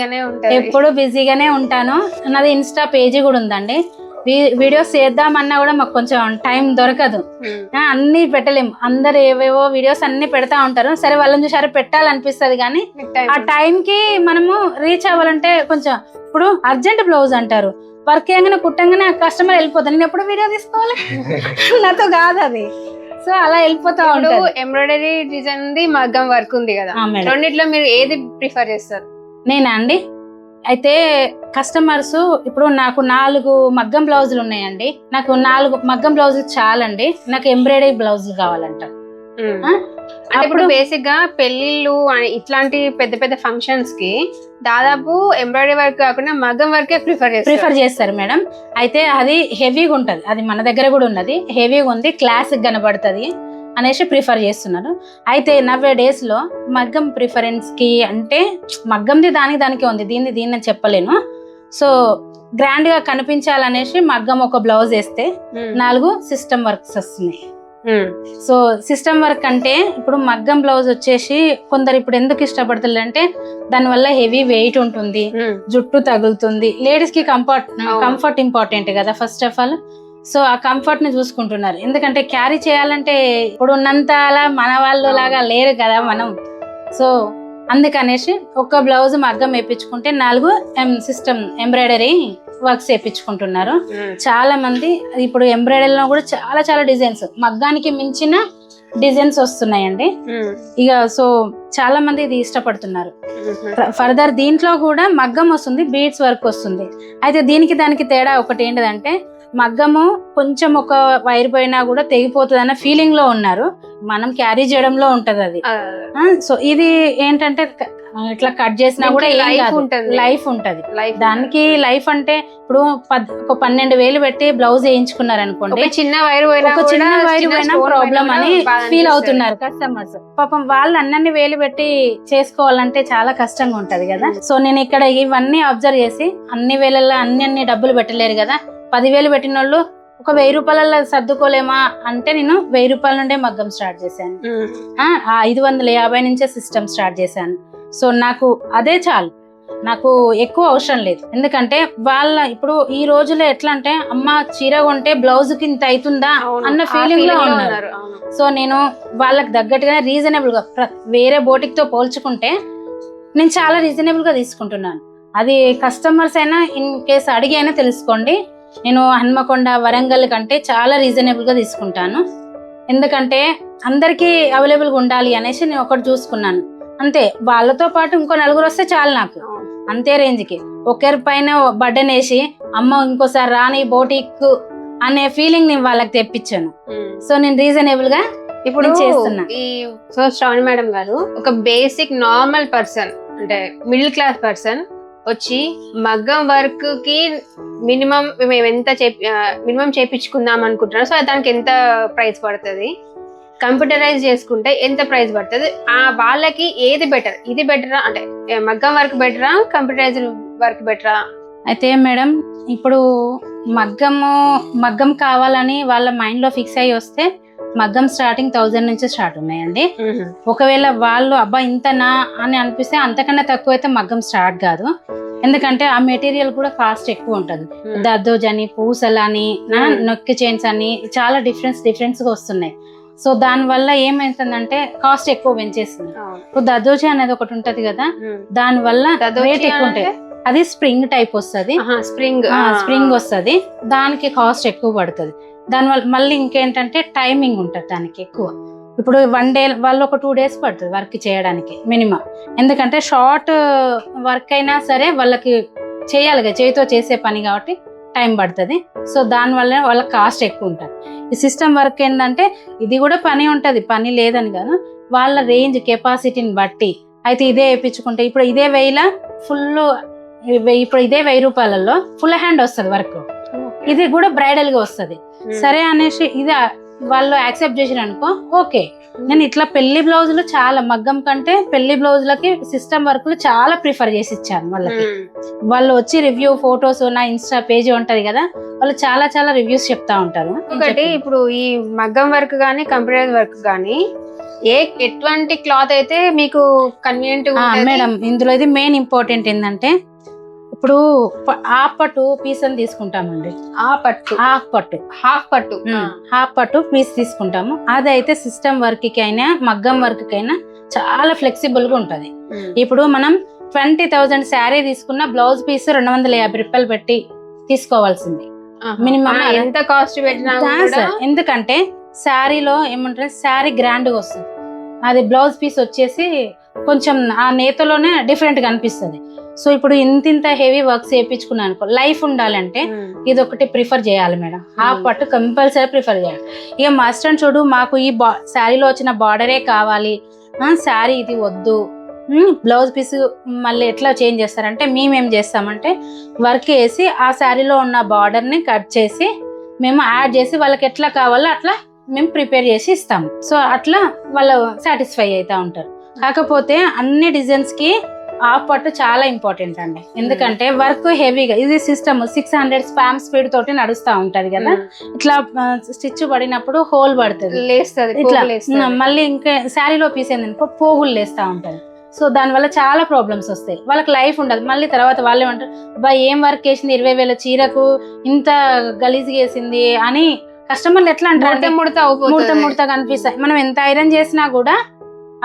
S3: ఎప్పుడు బిజీగానే ఉంటాను. నాది ఇన్స్టా పేజీ కూడా ఉందండి. వీడియోస్ చేద్దామన్నా కూడా మాకు కొంచెం టైం దొరకదు. అన్ని పెట్టలేము. అందరు ఏవేవో వీడియోస్ అన్ని పెడతా ఉంటారు. సరే వాళ్ళని చూసారా పెట్టాలనిపిస్తుంది, కానీ ఆ టైంకి మనము రీచ్ అవ్వాలంటే కొంచెం, ఇప్పుడు అర్జెంట్ బ్లౌజ్ అంటారు, వర్క్ చేయగానే కుట్టంగానే కస్టమర్ వెళ్ళిపోతాను. నేను ఎప్పుడు వీడియో తీసుకోవాలి, నాతో కాదు అది. సో అలా వెళ్ళిపోతా ఉంటారు.
S2: ఎంబ్రాయిడరీ డిజైన్ ఉంది, మగ్గం వర్క్ ఉంది కదా, రెండిట్లో మీరు ఏది ప్రిఫర్ చేస్తారు?
S3: నేనా అండి, అయితే కస్టమర్స్ ఇప్పుడు నాకు 4 మగ్గం బ్లౌజులు ఉన్నాయండి. నాకు 4 మగ్గం బ్లౌజులు చాలండి. నాకు ఎంబ్రాయిడరీ బ్లౌజులు కావాలంట.
S2: అంటే ఇప్పుడు బేసిక్ గా పెళ్లిళ్ళు ఇట్లాంటి పెద్ద పెద్ద ఫంక్షన్స్ కి దాదాపు ఎంబ్రాయిడరీ వర్క్ కాకుండా మగ్గం వర్కే ప్రిఫర్
S3: చేస్తారు మేడం. అయితే అది హెవీగా ఉంటది, అది మన దగ్గర కూడా ఉన్నది, హెవీగా ఉంది, క్లాసిక్ కనబడుతుంది అనేసి ప్రిఫర్ చేస్తున్నారు. అయితే నవ్వే డేస్ లో మగ్గం ప్రిఫరెన్స్ కి అంటే మగ్గంది దానికి ఉంది, దీన్ని చెప్పలేను. సో గ్రాండ్ గా కనిపించాలనేసి మగ్గం ఒక బ్లౌజ్ వేస్తే 4 సిస్టమ్ వర్క్స్ వస్తున్నాయి. సో సిస్టమ్ వర్క్ అంటే ఇప్పుడు మగ్గం బ్లౌజ్ వచ్చేసి కొందరు ఇప్పుడు ఎందుకు ఇష్టపడుతుంది అంటే దానివల్ల హెవీ వెయిట్ ఉంటుంది, జుట్టు తగులుతుంది. లేడీస్ కి కంఫర్ట్ ఇంపార్టెంట్ కదా ఫస్ట్ ఆఫ్ ఆల్. సో ఆ కంఫర్ట్ ని చూసుకుంటున్నారు. ఎందుకంటే క్యారీ చేయాలంటే ఇప్పుడు ఉన్నంత మన వాళ్ళు లాగా లేరు కదా మనం. సో అందుకనేసి ఒక బ్లౌజ్ మగ్గం వేయించుకుంటే 4 సిస్టమ్ ఎంబ్రాయిడరీ వర్క్స్ వేయించుకుంటున్నారు చాలా మంది. ఇప్పుడు ఎంబ్రాయిడరీలో కూడా చాలా డిజైన్స్, మగ్గానికి మించిన డిజైన్స్ వస్తున్నాయండి. ఇక సో చాలా మంది ఇది ఇష్టపడుతున్నారు. ఫర్దర్ దీంట్లో కూడా మగ్గం వస్తుంది, బీడ్స్ వర్క్ వస్తుంది. అయితే దానికి తేడా ఒకటి ఏంటిదంటే, మగ్గము కొంచెం ఒక వైర్ పోయినా కూడా తెగిపోతుంది అన్న ఫీలింగ్ లో ఉన్నారు, మనం క్యారీ చేయడంలో ఉంటది అది. సో ఇది ఏంటంటే ఇట్లా కట్ చేసినా కూడా లైఫ్ ఉంటది. దానికి లైఫ్ అంటే ఇప్పుడు ఒక 12,000 పెట్టి బ్లౌజ్ వేయించుకున్నారు అనుకోండి,
S2: చిన్న వైర్
S3: పోయినా ప్రాబ్లం అని ఫీల్ అవుతున్నారు కస్టమర్స్. పాపం వాళ్ళు అన్ని వేలు పెట్టి చేసుకోవాలంటే చాలా కష్టంగా ఉంటది కదా. సో నేను ఇక్కడ ఇవన్నీ అబ్జర్వ్ చేసి అన్ని వేలల్లో అన్ని డబ్బులు పెట్టలేరు కదా, 10,000 పెట్టిన వాళ్ళు ఒక 1,000 రూపాయలలో సర్దుకోలేమా అంటే నేను 1,000 రూపాయల నుండే మగ్గం స్టార్ట్ చేశాను. 550 నుంచే సిస్టమ్ స్టార్ట్ చేశాను. సో నాకు అదే చాలు. నాకు ఎక్కువ అవసరం లేదు. ఎందుకంటే వాళ్ళ ఇప్పుడు ఈ రోజులో ఎట్లా అంటే అమ్మ చీర కొంటే బ్లౌజ్ కి ఇంత అవుతుందా అన్న ఫీలింగ్ లో ఉన్నారు. సో నేను వాళ్ళకి తగ్గట్టుగా రీజనబుల్ గా వేరే బోటిక్ తో పోల్చుకుంటే నేను చాలా రీజనబుల్ గా తీసుకుంటున్నాను. అది కస్టమర్స్ అయినా ఇన్ కేసు అడిగి అయినా తెలుసుకోండి, నేను హన్మకొండ వరంగల్ కంటే చాలా రీజనబుల్ గా తీసుకుంటాను. ఎందుకంటే అందరికీ అవైలబుల్గా ఉండాలి అనేసి నేను ఒకటి చూసుకున్నాను అంతే. వాళ్ళతో పాటు ఇంకో నలుగురు వస్తే చాలు నాకు, అంతే రేంజ్కి. ఒకరి పైన బర్డెన్ వేసి అమ్మ ఇంకోసారి రాని బోటిక్ అనే ఫీలింగ్ నేను వాళ్ళకి తెప్పించాను. సో నేను రీజనబుల్ గా ఇప్పుడు చేస్తున్నా.
S2: సో శ్రావణి మేడం గారు ఒక బేసిక్ నార్మల్ పర్సన్ అంటే మిడిల్ క్లాస్ పర్సన్ వచ్చి మగ్గం వర్క్ కి మినిమం మేము ఎంత మినిమం చేపించుకుందాం అనుకుంటున్నాం, సో దానికి ఎంత ప్రైస్ పడుతుంది, కంప్యూటరైజ్ చేసుకుంటే ఎంత ప్రైస్ పడుతుంది, వాళ్ళకి ఏది బెటర్, ఇది బెటరా అంటే మగ్గం వర్క్ బెటరా కంప్యూటరైజ్ వర్క్ బెటరా?
S3: అయితే మేడం ఇప్పుడు మగ్గం కావాలని వాళ్ళ మైండ్ లో ఫిక్స్ అయ్యి వస్తే మగ్గం స్టార్టింగ్ 1000 నుంచి స్టార్ట్ ఉన్నాయండి. ఒకవేళ వాళ్ళు అబ్బా ఇంతనా అని అనిపిస్తే అంతకన్నా తక్కువ అయితే మగ్గం స్టార్ట్ కాదు. ఎందుకంటే ఆ మెటీరియల్ కూడా కాస్ట్ ఎక్కువ ఉంటుంది. దద్దోజ్ అని, పూసలు అని, నొక్కి చైన్స్ అని చాలా డిఫరెన్స్ గా వస్తున్నాయి. సో దాని వల్ల ఏమైతుందంటే కాస్ట్ ఎక్కువ పెంచేస్తుంది. ఇప్పుడు దద్దోజీ అనేది ఒకటి ఉంటది కదా, దాని వల్ల రేట్ ఎక్కువ ఉంటుంది. అది స్ప్రింగ్ టైప్ వస్తుంది, స్ప్రింగ్ వస్తుంది, దానికి కాస్ట్ ఎక్కువ పడుతుంది. దానివల్ల మళ్ళీ ఇంకేంటంటే టైమింగ్ ఉంటుంది దానికి ఎక్కువ. ఇప్పుడు 1 డే వాళ్ళు ఒక 2 days పడుతుంది వర్క్ చేయడానికి మినిమం. ఎందుకంటే షార్ట్ వర్క్ అయినా సరే వాళ్ళకి చేయాలి కదా, చేతితో చేసే పని కాబట్టి టైం పడుతుంది. సో దానివల్ల వాళ్ళ కాస్ట్ ఎక్కువ ఉంటుంది. ఈ సిస్టమ్ వర్క్ ఏంటంటే ఇది కూడా పని ఉంటుంది, పని లేదని కాదు, వాళ్ళ రేంజ్ కెపాసిటీని బట్టి. అయితే ఇదే వేయించుకుంటే ఇప్పుడు ఇదే 1000 ఫుల్, ఇప్పుడు ఇదే 1000 రూపాయలలో ఫుల్ హ్యాండ్ వస్తుంది వర్క్, ఇది కూడా బ్రైడల్ గా వస్తుంది. సరే అనేసి ఇది వాళ్ళు యాక్సెప్ట్ చేసిన అనుకో ఓకే. నేను ఇట్లా పెళ్లి బ్లౌజులు చాలా మగ్గం కంటే పెళ్లి బ్లౌజులకి సిస్టమ్ వర్క్లు చాలా ప్రిఫర్ చేసి ఇచ్చాను వాళ్ళకి. వాళ్ళు వచ్చి రివ్యూ ఫొటోస్, నా ఇన్స్టా పేజ్ ఉంటది కదా, వాళ్ళు చాలా చాలా రివ్యూస్ చెప్తా ఉంటారు.
S2: ఒకటి ఇప్పుడు ఈ మగ్గం వర్క్ గానీ కంప్యూటర్ వర్క్ గానీ ఎటువంటి క్లాత్ అయితే మీకు కన్వీనియంట్
S3: మేడం? ఇందులో ఇది మెయిన్ ఇంపార్టెంట్ ఏంటంటే ఇప్పుడు హాఫ్ పట్టు పీస్ అని తీసుకుంటామండి. హాఫ్ పట్టు పీస్ తీసుకుంటాము. అదైతే సిస్టమ్ వర్క్ కి అయినా మగ్గం వర్క్ కి అయినా చాలా ఫ్లెక్సిబుల్ గా ఉంటది. ఇప్పుడు మనం 20,000 శారీ తీసుకున్న బ్లౌజ్ పీస్ 250 రూపాయలు పెట్టి తీసుకోవాల్సింది మినిమం.
S2: ఎంత కాస్ట్ పెట్టినా
S3: ఎందుకంటే శారీలో ఏమంటారు, శారీ గ్రాండ్ గా వస్తుంది, అది బ్లౌజ్ పీస్ వచ్చేసి కొంచెం ఆ నేతలోనే డిఫరెంట్ గా అనిపిస్తుంది. సో ఇప్పుడు ఇంత హెవీ వర్క్స్ చేయించుకున్నాను అనుకో, లైఫ్ ఉండాలంటే ఇది ఒకటి ప్రిఫర్ చేయాలి మేడం. హాఫ్ పట్టు కంపల్సరీ ప్రిఫర్ చేయాలి. ఇక మస్ట్ అండ్ చూడు మాకు ఈ శారీలో వచ్చిన బార్డరే కావాలి, శారీ ఇది వద్దు, బ్లౌజ్ పీస్ మళ్ళీ ఎట్లా చేంజ్ చేస్తారంటే మేమేం చేస్తామంటే వర్క్ వేసి ఆ శారీలో ఉన్న బార్డర్ని కట్ చేసి మేము యాడ్ చేసి వాళ్ళకి ఎట్లా కావాలో అట్లా మేము ప్రిపేర్ చేసి ఇస్తాము. సో అట్లా వాళ్ళు సాటిస్ఫై అవుతూ ఉంటారు. కాకపోతే అన్ని డిజైన్స్ కి హాఫ్ పట్టు చాలా ఇంపార్టెంట్ అండి. ఎందుకంటే వర్క్ హెవీగా, ఇది సిస్టమ్ 600 స్పామ్ స్పీడ్ తోటి నడుస్తూ ఉంటది కదా, ఇట్లా స్టిచ్ పడినప్పుడు హోల్ పడుతుంది, ఇట్లా మళ్ళీ ఇంకా శారీలో పీస్ ఏందనుకో పోగులు లేస్తూ ఉంటది. సో దానివల్ల చాలా ప్రాబ్లమ్స్ వస్తాయి, వాళ్ళకి లైఫ్ ఉండదు. మళ్ళీ తర్వాత వాళ్ళు ఏమంటారు, బా ఏం వర్క్ వేసింది 20,000 చీరకు ఇంత గలీజ్ వేసింది అని కస్టమర్లు ఎట్లా అంటారు, ముడత కనిపిస్తాయి. మనం ఎంత ఐరన్ చేసినా కూడా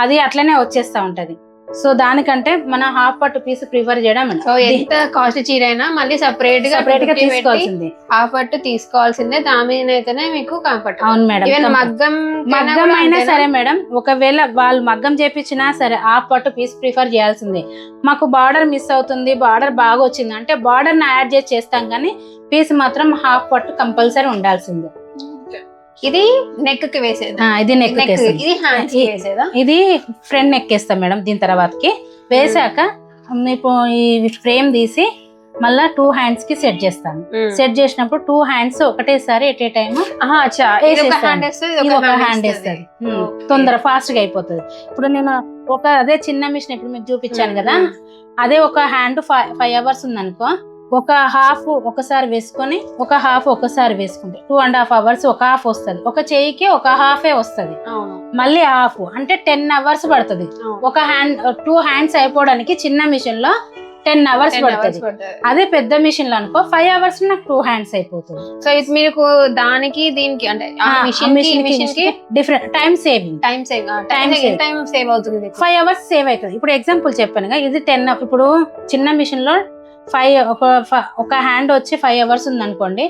S3: అది అట్లనే వచ్చేస్తా ఉంటది. సో దానికంటే మన హాఫ్ పట్టు పీస్ ప్రిఫర్ చేయడం.
S2: ఎంత కాస్ట్ చీర అయినా మళ్ళీ సపరేట్ గా తీసుకోవాల్సింది, హాఫ్ పట్టు తీసుకోవాల్సిందే. దాని అయితేనే మీకు కంఫర్ట్.
S3: అవును మేడం. మగ్గం అయినా సరే మేడం, ఒకవేళ వాళ్ళు మగ్గం చేపించినా సరే హాఫ్ పట్టు పీస్ ప్రిఫర్ చేయాల్సిందే. మాకు బార్డర్ మిస్ అవుతుంది, బార్డర్ బాగా వచ్చింది అంటే బార్డర్ ని యాడ్ చేసి చేస్తాం, కానీ పీస్ మాత్రం హాఫ్ పట్టు కంపల్సరీ ఉండాల్సిందే.
S2: ఇది నెక్ కి వేసేదా?
S3: ఇది నెక్
S2: వేసేదా?
S3: ఇది ఫ్రంట్ నెక్ వేస్తాం మేడం. దీని తర్వాతకి వేసాక ఇప్పుడు ఈ ఫ్రేమ్ తీసి మళ్ళా 2 hands కి సెట్ చేస్తాను. సెట్ చేసినప్పుడు 2 hands ఒకటేసారి ఎట్ ఏ టైమ్ ఒక హ్యాండ్ వేస్తుంది, తొందర ఫాస్ట్ గా అయిపోతుంది. ఇప్పుడు నేను అదే చిన్న మిషన్ ఇప్పుడు మీకు చూపించాను కదా, అదే ఒక హ్యాండ్ 5 hours ఉందనుకో, ఒక హాఫ్ ఒకసారి వేసుకొని ఒక హాఫ్ ఒకసారి వేసుకుంటే 2.5 hours ఒక హాఫ్ వస్తుంది. ఒక చేయికి ఒక హాఫే వస్తుంది, మళ్ళీ హాఫ్ అంటే 10 hours పడుతుంది. ఒక హ్యాండ్ 2 hands అయిపోవడానికి చిన్న మిషన్ లో 10 hours
S2: 10 hours
S3: పడుతుంది.
S2: పడుతుంది.
S3: అదే పెద్ద మిషన్ లో అనుకో 5 hours నాకు 2 hands అయిపోతుంది.
S2: సో ఇది మీకు దానికి దీనికి అంటే మిషన్ కి
S3: different time saving.
S2: Time save అవుతుంది.
S3: 5 hours సేవ్ అవుతుంది. ఇప్పుడు ఎగ్జాంపుల్ చెప్పాను, ఇది 10. ఇప్పుడు చిన్న మిషన్ లో 5 ఒక హ్యాండ్ వచ్చి 5 hours ఉంది అనుకోండి,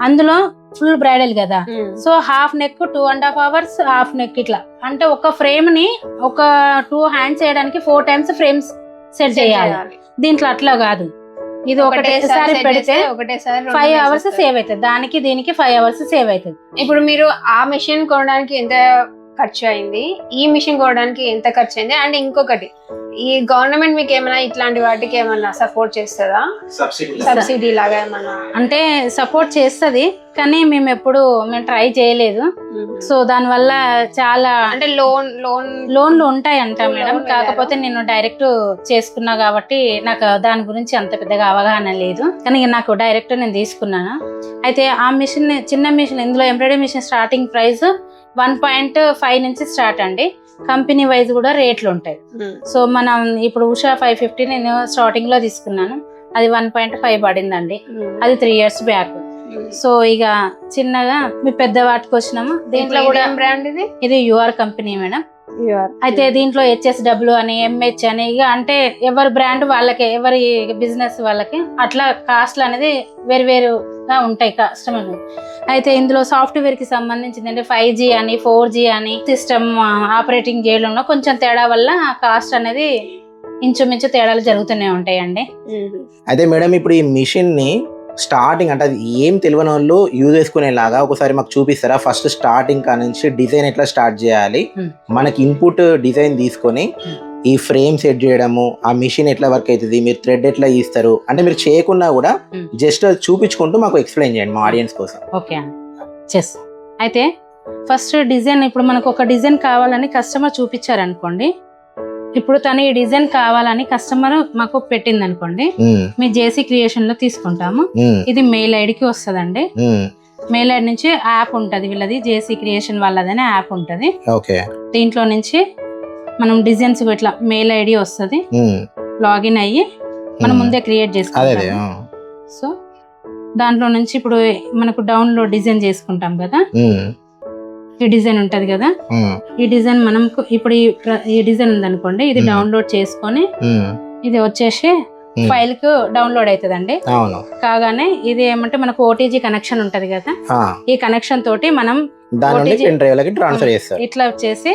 S3: అందులో ఫుల్ బ్రైడల్ కదా, so half neck 2.5 hours, half neck ఇట్లా అంటే ఒక ఫ్రేమ్ ని ఒక 2 hands చేయడానికి 4 times ఫ్రేమ్స్ సెట్ చేయాలి. దీంట్లో అట్లా కాదు, ఇది ఒకటేసారి పెడితే 5 hours సేవ్ అవుతుంది. దానికి దీనికి 5 hours సేవ్ అవుతుంది.
S2: ఇప్పుడు మీరు ఆ మిషన్ కొనడానికి ఎంత ఖర్చు అయింది, ఈ మిషన్ కొనడానికి ఎంత ఖర్చు అయింది, అండ్ ఇంకొకటి ఈ గవర్నమెంట్ మీకు ఏమైనా ఇట్లాంటి వాటికి ఏమన్నా సపోర్ట్ చేస్తుందా, సబ్సిడీ లాగా ఏమన్నా?
S3: అంటే సపోర్ట్ చేస్తుంది, కానీ మేము ట్రై చేయలేదు. సో దానివల్ల చాలా
S2: అంటే
S3: లోన్లు ఉంటాయి అంట మేడం. కాకపోతే నేను డైరెక్ట్ చేసుకున్నా కాబట్టి నాకు దాని గురించి అంత పెద్దగా అవగాహన లేదు, కానీ నాకు డైరెక్ట్ నేను తీసుకున్నాను. అయితే ఆ మిషన్ చిన్న మిషన్, ఇందులో ఎంబ్రాయిడరీ మిషన్ స్టార్టింగ్ ప్రైస్ 1.5 నుంచి స్టార్ట్ అండి. కంపెనీ వైజ్ కూడా రేట్లు ఉంటాయి. సో మనం ఇప్పుడు ఉషా 550 నేను స్టార్టింగ్ లో తీసుకున్నాను, అది 1.5 పడిందండి. అది 3 years బ్యాక్. సో ఇక చిన్నగా మీ పెద్ద వాటికి వచ్చినాము. దీంట్లో కూడా
S2: బ్రాండ్
S3: ఇది యూఆర్ కంపెనీ మేడం. అయితే దీంట్లో HSW అని MH అని ఇక అంటే ఎవరి బ్రాండ్ వాళ్ళకి, ఎవరి బిజినెస్ వాళ్ళకి అట్లా కాస్ట్లు అనేది వేరుగా ఉంటాయి కస్టమర్. అయితే ఇందులో సాఫ్ట్వేర్ కి సంబంధించింది అంటే 5G అని 4G అని సిస్టమ్ ఆపరేటింగ్ చేయడంలో కొంచెం తేడా వల్ల కాస్ట్ అనేది ఇంచుమించు తేడాలు జరుగుతూనే ఉంటాయండి.
S1: అయితే మేడం ఇప్పుడు ఈ మిషన్ ని స్టార్టింగ్ అంటే అది ఏం తెలియని వాళ్ళు యూజ్ చేసుకునేలాగా ఒకసారి మాకు చూపిస్తారా? ఫస్ట్ స్టార్టింగ్ కా నుంచి డిజైన్ ఎట్లా స్టార్ట్ చేయాలి, మనకి ఇన్పుట్ డిజైన్ తీసుకొని ఈ ఫ్రేమ్ సెట్ చేయడము, ఆ మిషన్ ఎట్లా వర్క్ అవుతుంది, మీరు థ్రెడ్ ఎట్లా ఇస్తారు అంటే మీరు చేయకుండా కూడా జస్ట్ చూపించుకుంటూ మాకు ఎక్స్ప్లెయిన్ చేయండి మా ఆడియన్స్ కోసం.
S3: ఓకే అండి, చెస్. అయితే ఫస్ట్ డిజైన్, ఇప్పుడు మనకు ఒక డిజైన్ కావాలని కస్టమర్ చూపించారనుకోండి, ఇప్పుడు తను ఈ డిజైన్ కావాలని కస్టమర్ మాకు పెట్టింది అనుకోండి, మీ జేసీ క్రియేషన్ లో తీసుకుంటాము. ఇది మెయిల్ ఐడికి వస్తుందండి. మెయిల్ ఐడి నుంచి యాప్ ఉంటది వీళ్ళది, జేసీ క్రియేషన్ వాళ్ళదని యాప్ ఉంటది. దీంట్లో నుంచి మనం డిజైన్స్ ఇట్లా మెయిల్ ఐడి వస్తుంది, లాగిన్ అయ్యి మనం ముందే క్రియేట్ చేసుకుంటాం. సో దాంట్లో నుంచి ఇప్పుడు మనకు డౌన్లోడ్ డిజైన్ చేసుకుంటాం కదా, ఈ డిజైన్ ఉంటది కదా, ఈ డిజైన్ మనం ఇప్పుడు ఈ డిజైన్ ఉందనుకోండి, ఇది డౌన్లోడ్ చేసుకొని ఇది వచ్చేసి ఫైల్ కు డౌన్లోడ్ అవుతుందండి. కాగానే ఇది ఏమంటే మనకు OTG కనెక్షన్ ఉంటది కదా, ఈ కనెక్షన్ తోటి మనం ఇట్లా వచ్చేసి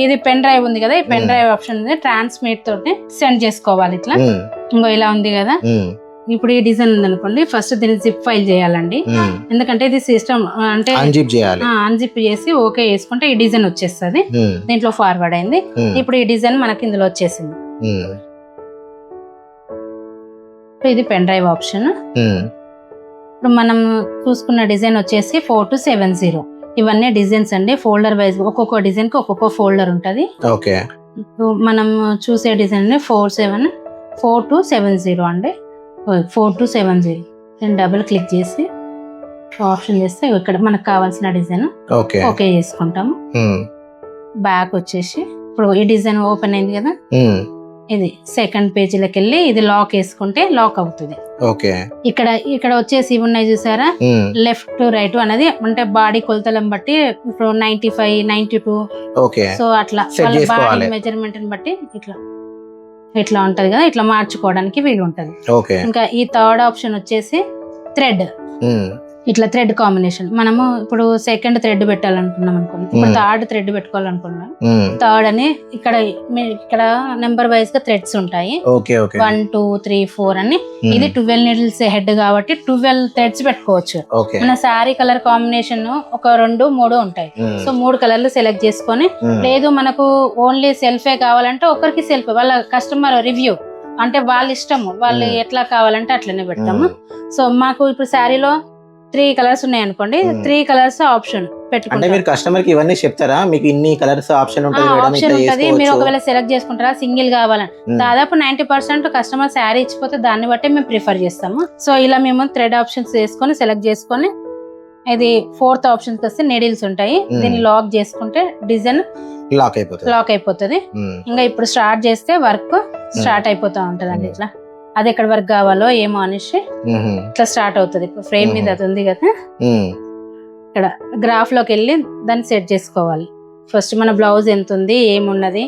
S3: ఇది పెన్ డ్రైవ్ ఉంది కదా, ఈ పెన్ డ్రైవ్ ఆప్షన్ ఉంది, ట్రాన్స్మిట్ తోటి సెండ్ చేసుకోవాలి. ఇట్లా ఇంకో ఇలా ఉంది కదా, ఇప్పుడు ఈ డిజైన్ ఉంది అనుకోండి, ఫస్ట్ దీన్ని జిప్ ఫైల్ చేయాలండి. ఎందుకంటే ఇది సిస్టమ్ అంటే అన్జిప్ చేసి ఓకే చేసుకుంటే ఈ డిజైన్ వచ్చేస్తుంది. దీంట్లో ఫార్వర్డ్ అయింది. ఇప్పుడు ఈ డిజైన్ మనకి ఇందులో వచ్చేసింది. ఇది పెన్ డ్రైవ్ ఆప్షన్. ఇప్పుడు మనం చూసుకున్న డిజైన్ వచ్చేసి 4270. ఇవన్నీ డిజైన్స్ అండి, ఫోల్డర్ వైజ్ ఒక్కొక్క డిజైన్ కి ఒక్కొక్క ఫోల్డర్ ఉంటది. మనం చూసే డిజైన్ 4270 అండి. 4270 నేను డబుల్ క్లిక్ చేసి ఆప్షన్ చేస్తే ఇక్కడ మనకు కావాల్సిన డిజైన్ ఓకే చేసుకుంటాము. బ్యాక్ వచ్చేసి ఇప్పుడు ఈ డిజైన్ ఓపెన్ అయింది కదా, ఇది సెకండ్ పేజీలోకి వెళ్ళి ఇది లాక్ వేసుకుంటే లాక్ అవుతుంది. ఇక్కడ వచ్చేసి ఇవి ఉన్నాయి చూసారా, లెఫ్ట్ రైట్ అనేది అంటే బాడీ కొలతలను బట్టి ఇప్పుడు 95, 92 సో అట్లా బాడీ మెజర్మెంట్ బట్టి ఇట్లా ఉంటది కదా, ఇట్లా మార్చుకోవడానికి వీలు ఉంటది. ఇంకా ఈ థర్డ్ ఆప్షన్ వచ్చేసి థ్రెడ్. ఇట్లా థ్రెడ్ కాంబినేషన్ మనము ఇప్పుడు సెకండ్ థ్రెడ్ పెట్టాలనుకున్నాం అనుకోండి, ఇప్పుడు థర్డ్ థ్రెడ్ పెట్టుకోవాలనుకున్నాం. థర్డ్ అని ఇక్కడ నెంబర్ వైజ్ గా థ్రెడ్స్ ఉంటాయి, 1 2 3 4 అని. ఇది 12 నీడిల్స్ హెడ్ కాబట్టి 12 థ్రెడ్స్ పెట్టుకోవచ్చు. మన శారీ కలర్ కాంబినేషన్ ఒక 2 3 ఉంటాయి. సో 3 కలర్లు సెలెక్ట్ చేసుకొని, లేదు మనకు ఓన్లీ సెల్ఫే కావాలంటే ఒకరికి సెల్ఫ్, వాళ్ళ కస్టమర్ రివ్యూ అంటే వాళ్ళ ఇష్టము, వాళ్ళు ఎట్లా కావాలంటే అట్లనే పెడతాము. సో మాకు ఇప్పుడు శారీలో 3 కలర్స్ ఉన్నాయి అనుకోండి, 3 కలర్స్ ఆప్షన్ పెట్టుకుంటే
S1: మీరు కస్టమర్ కి ఇవన్నీ చెప్తారా, మీకు ఇన్ని కలర్స్ ఆప్షన్
S3: ఉంటది, మీరు ఒకవేళ సెలెక్ట్ చేసుకుంటారా, సింగిల్ కావాలని. దాదాపు 90% కస్టమర్ శారీ ఇచ్చిపోతే దాన్ని బట్టి మేము ప్రిఫర్ చేస్తాము. సో ఇలా మేము థ్రెడ్ ఆప్షన్స్ వేసుకొని సెలెక్ట్ చేసుకొని, ఇది 4th ఆప్షన్కి వస్తే నీడిల్స్ ఉంటాయి, దీన్ని లాక్ చేసుకుంటే డిజైన్
S1: లాక్ అయిపోతుంది.
S3: లాక్ అయిపోతుంది. ఇంకా ఇప్పుడు స్టార్ట్ చేస్తే వర్క్ స్టార్ట్ అయిపోతా ఉంటది అండి. ఇట్లా అది ఎక్కడి వరకు కావాలో ఏమో అనేసి ఇట్లా స్టార్ట్ అవుతుంది. ఇప్పుడు ఫ్రేమ్ మీద అది ఉంది కదా, ఇక్కడ గ్రాఫ్ లోకి వెళ్ళి దాన్ని సెట్ చేసుకోవాలి. ఫస్ట్ మన బ్లౌజ్ ఎంత ఉంది ఏమున్నది,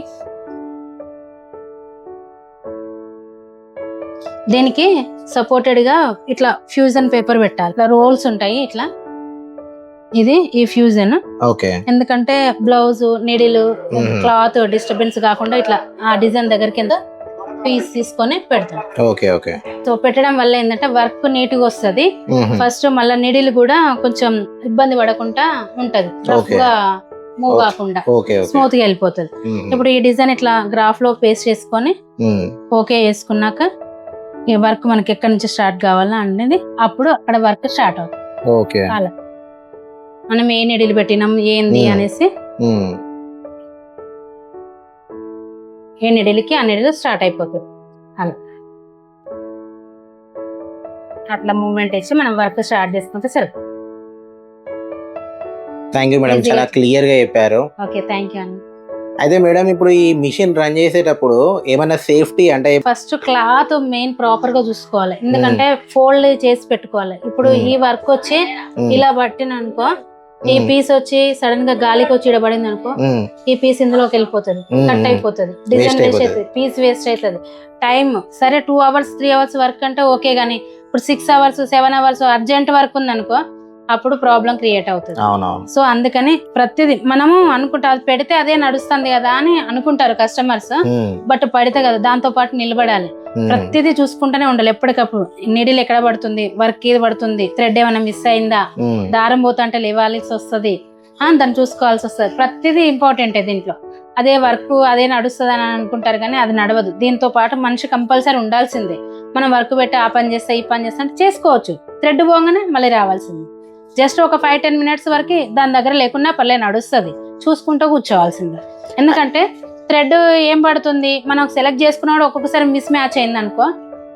S3: దీనికి సపోర్టెడ్ గా ఇట్లా ఫ్యూజన్ పేపర్ పెట్టాలి. ఇట్లా రోల్స్ ఉంటాయి ఇట్లా, ఇది ఈ ఫ్యూజన్. ఎందుకంటే బ్లౌజ్ నీడిలు క్లాత్ డిస్టర్బెన్స్ కాకుండా ఇట్లా ఆ డిజైన్ దగ్గర కింద పీస్ తీసుకొని పెడతాం. సో పెట్టడం వల్ల ఏంటంటే వర్క్ నీట్ గా వస్తుంది. ఫస్ట్ మళ్ళీ నీడిలు కూడా కొంచెం ఇబ్బంది పడకుండా ఉంటది, రఫ్ గా మూవ్ కాకుండా స్మూత్ గా వెళ్ళిపోతుంది. ఇప్పుడు ఈ డిజైన్ ఇట్లా గ్రాఫ్ లో పేస్ట్ చేసుకొని ఓకే వేసుకున్నాక ఈ వర్క్ మనకి ఎక్కడి నుంచి స్టార్ట్ కావాలా అనేది అప్పుడు అక్కడ వర్క్ స్టార్ట్ అవుతుంది. అలా మనం ఏ నీడిలు పెట్టినాం ఏంది అనేసి ఏ నీడిల్కి ఆ నీడిల్ స్టార్ట్ అయిపోతుంది. అలా అట్లా మూవ్మెంట్ ఇచ్చి మనం వర్క్ స్టార్ట్ చేసుకుంటే సరే.
S1: థ్యాంక్ యూ మేడం, చాలా క్లియర్ గా చెప్పారు.
S3: ఓకే, థ్యాంక్ యూ అండి.
S1: అయితే మేడం ఇప్పుడు ఈ మిషన్ రన్ చేసేటప్పుడు ఏమైనా సేఫ్టీ అంటే
S3: ఫస్ట్ క్లాత్ మెయిన్ ప్రాపర్ గా చూసుకోవాలి, ఎందుకంటే ఫోల్డ్ చేసి పెట్టుకోవాలి. ఇప్పుడు ఈ వర్క్ వచ్చి ఇలా పట్టిన అనుకో, ఈ పీస్ వచ్చి సడన్ గా గాలికి వచ్చి ఇడబడింది అనుకో, ఈ పీస్ ఇందులోకి వెళ్ళిపోతుంది, కట్ అయిపోతుంది, డిజైన్ వేస్ట్ అవుతుంది, పీస్ వేస్ట్ అవుతుంది. టైం సరే 2 hours 3 hours వర్క్ అంటే ఓకే, గానీ ఇప్పుడు 6 hours 7 hours అర్జెంట్ వర్క్ ఉంది అనుకో, అప్పుడు ప్రాబ్లం క్రియేట్ అవుతుంది. సో అందుకని ప్రతిదీ మనము అనుకుంటా అది పెడితే అదే నడుస్తుంది కదా అని అనుకుంటారు కస్టమర్స్, బట్ పడితే కదా దాంతో పాటు నిలబడాలి. ప్రతిదీ చూసుకుంటూనే ఉండాలి ఎప్పటికప్పుడు. నీడిల్ ఎక్కడ పడుతుంది, వర్క్ ఏది పడుతుంది, థ్రెడ్ ఏమైనా మిస్ అయిందా, దారం పోతుంటే లేవాల్సి వస్తుంది, దాన్ని చూసుకోవాల్సి వస్తుంది. ప్రతిదీ ఇంపార్టెంట్ దీంట్లో. అదే వర్క్ అదే నడుస్తుంది అని అనుకుంటారు కానీ అది నడవదు. దీంతో పాటు మనిషి కంపల్సరీ ఉండాల్సిందే. మనం వర్క్ పెట్టి ఆ పని చేస్తా ఈ పని చేస్తా అంటే చేసుకోవచ్చు, థ్రెడ్ పోగానే మళ్ళీ రావాల్సింది. జస్ట్ ఒక 5-10 minutes వరకు దాని దగ్గర లేకున్నా పర్లే నడుస్తుంది, చూసుకుంటూ కూర్చోవాల్సిందే. ఎందుకంటే థ్రెడ్ ఏం పడుతుంది మనం సెలెక్ట్ చేసుకున్నాడు, ఒక్కొక్కసారి మిస్ మ్యాచ్ అయింది అనుకో,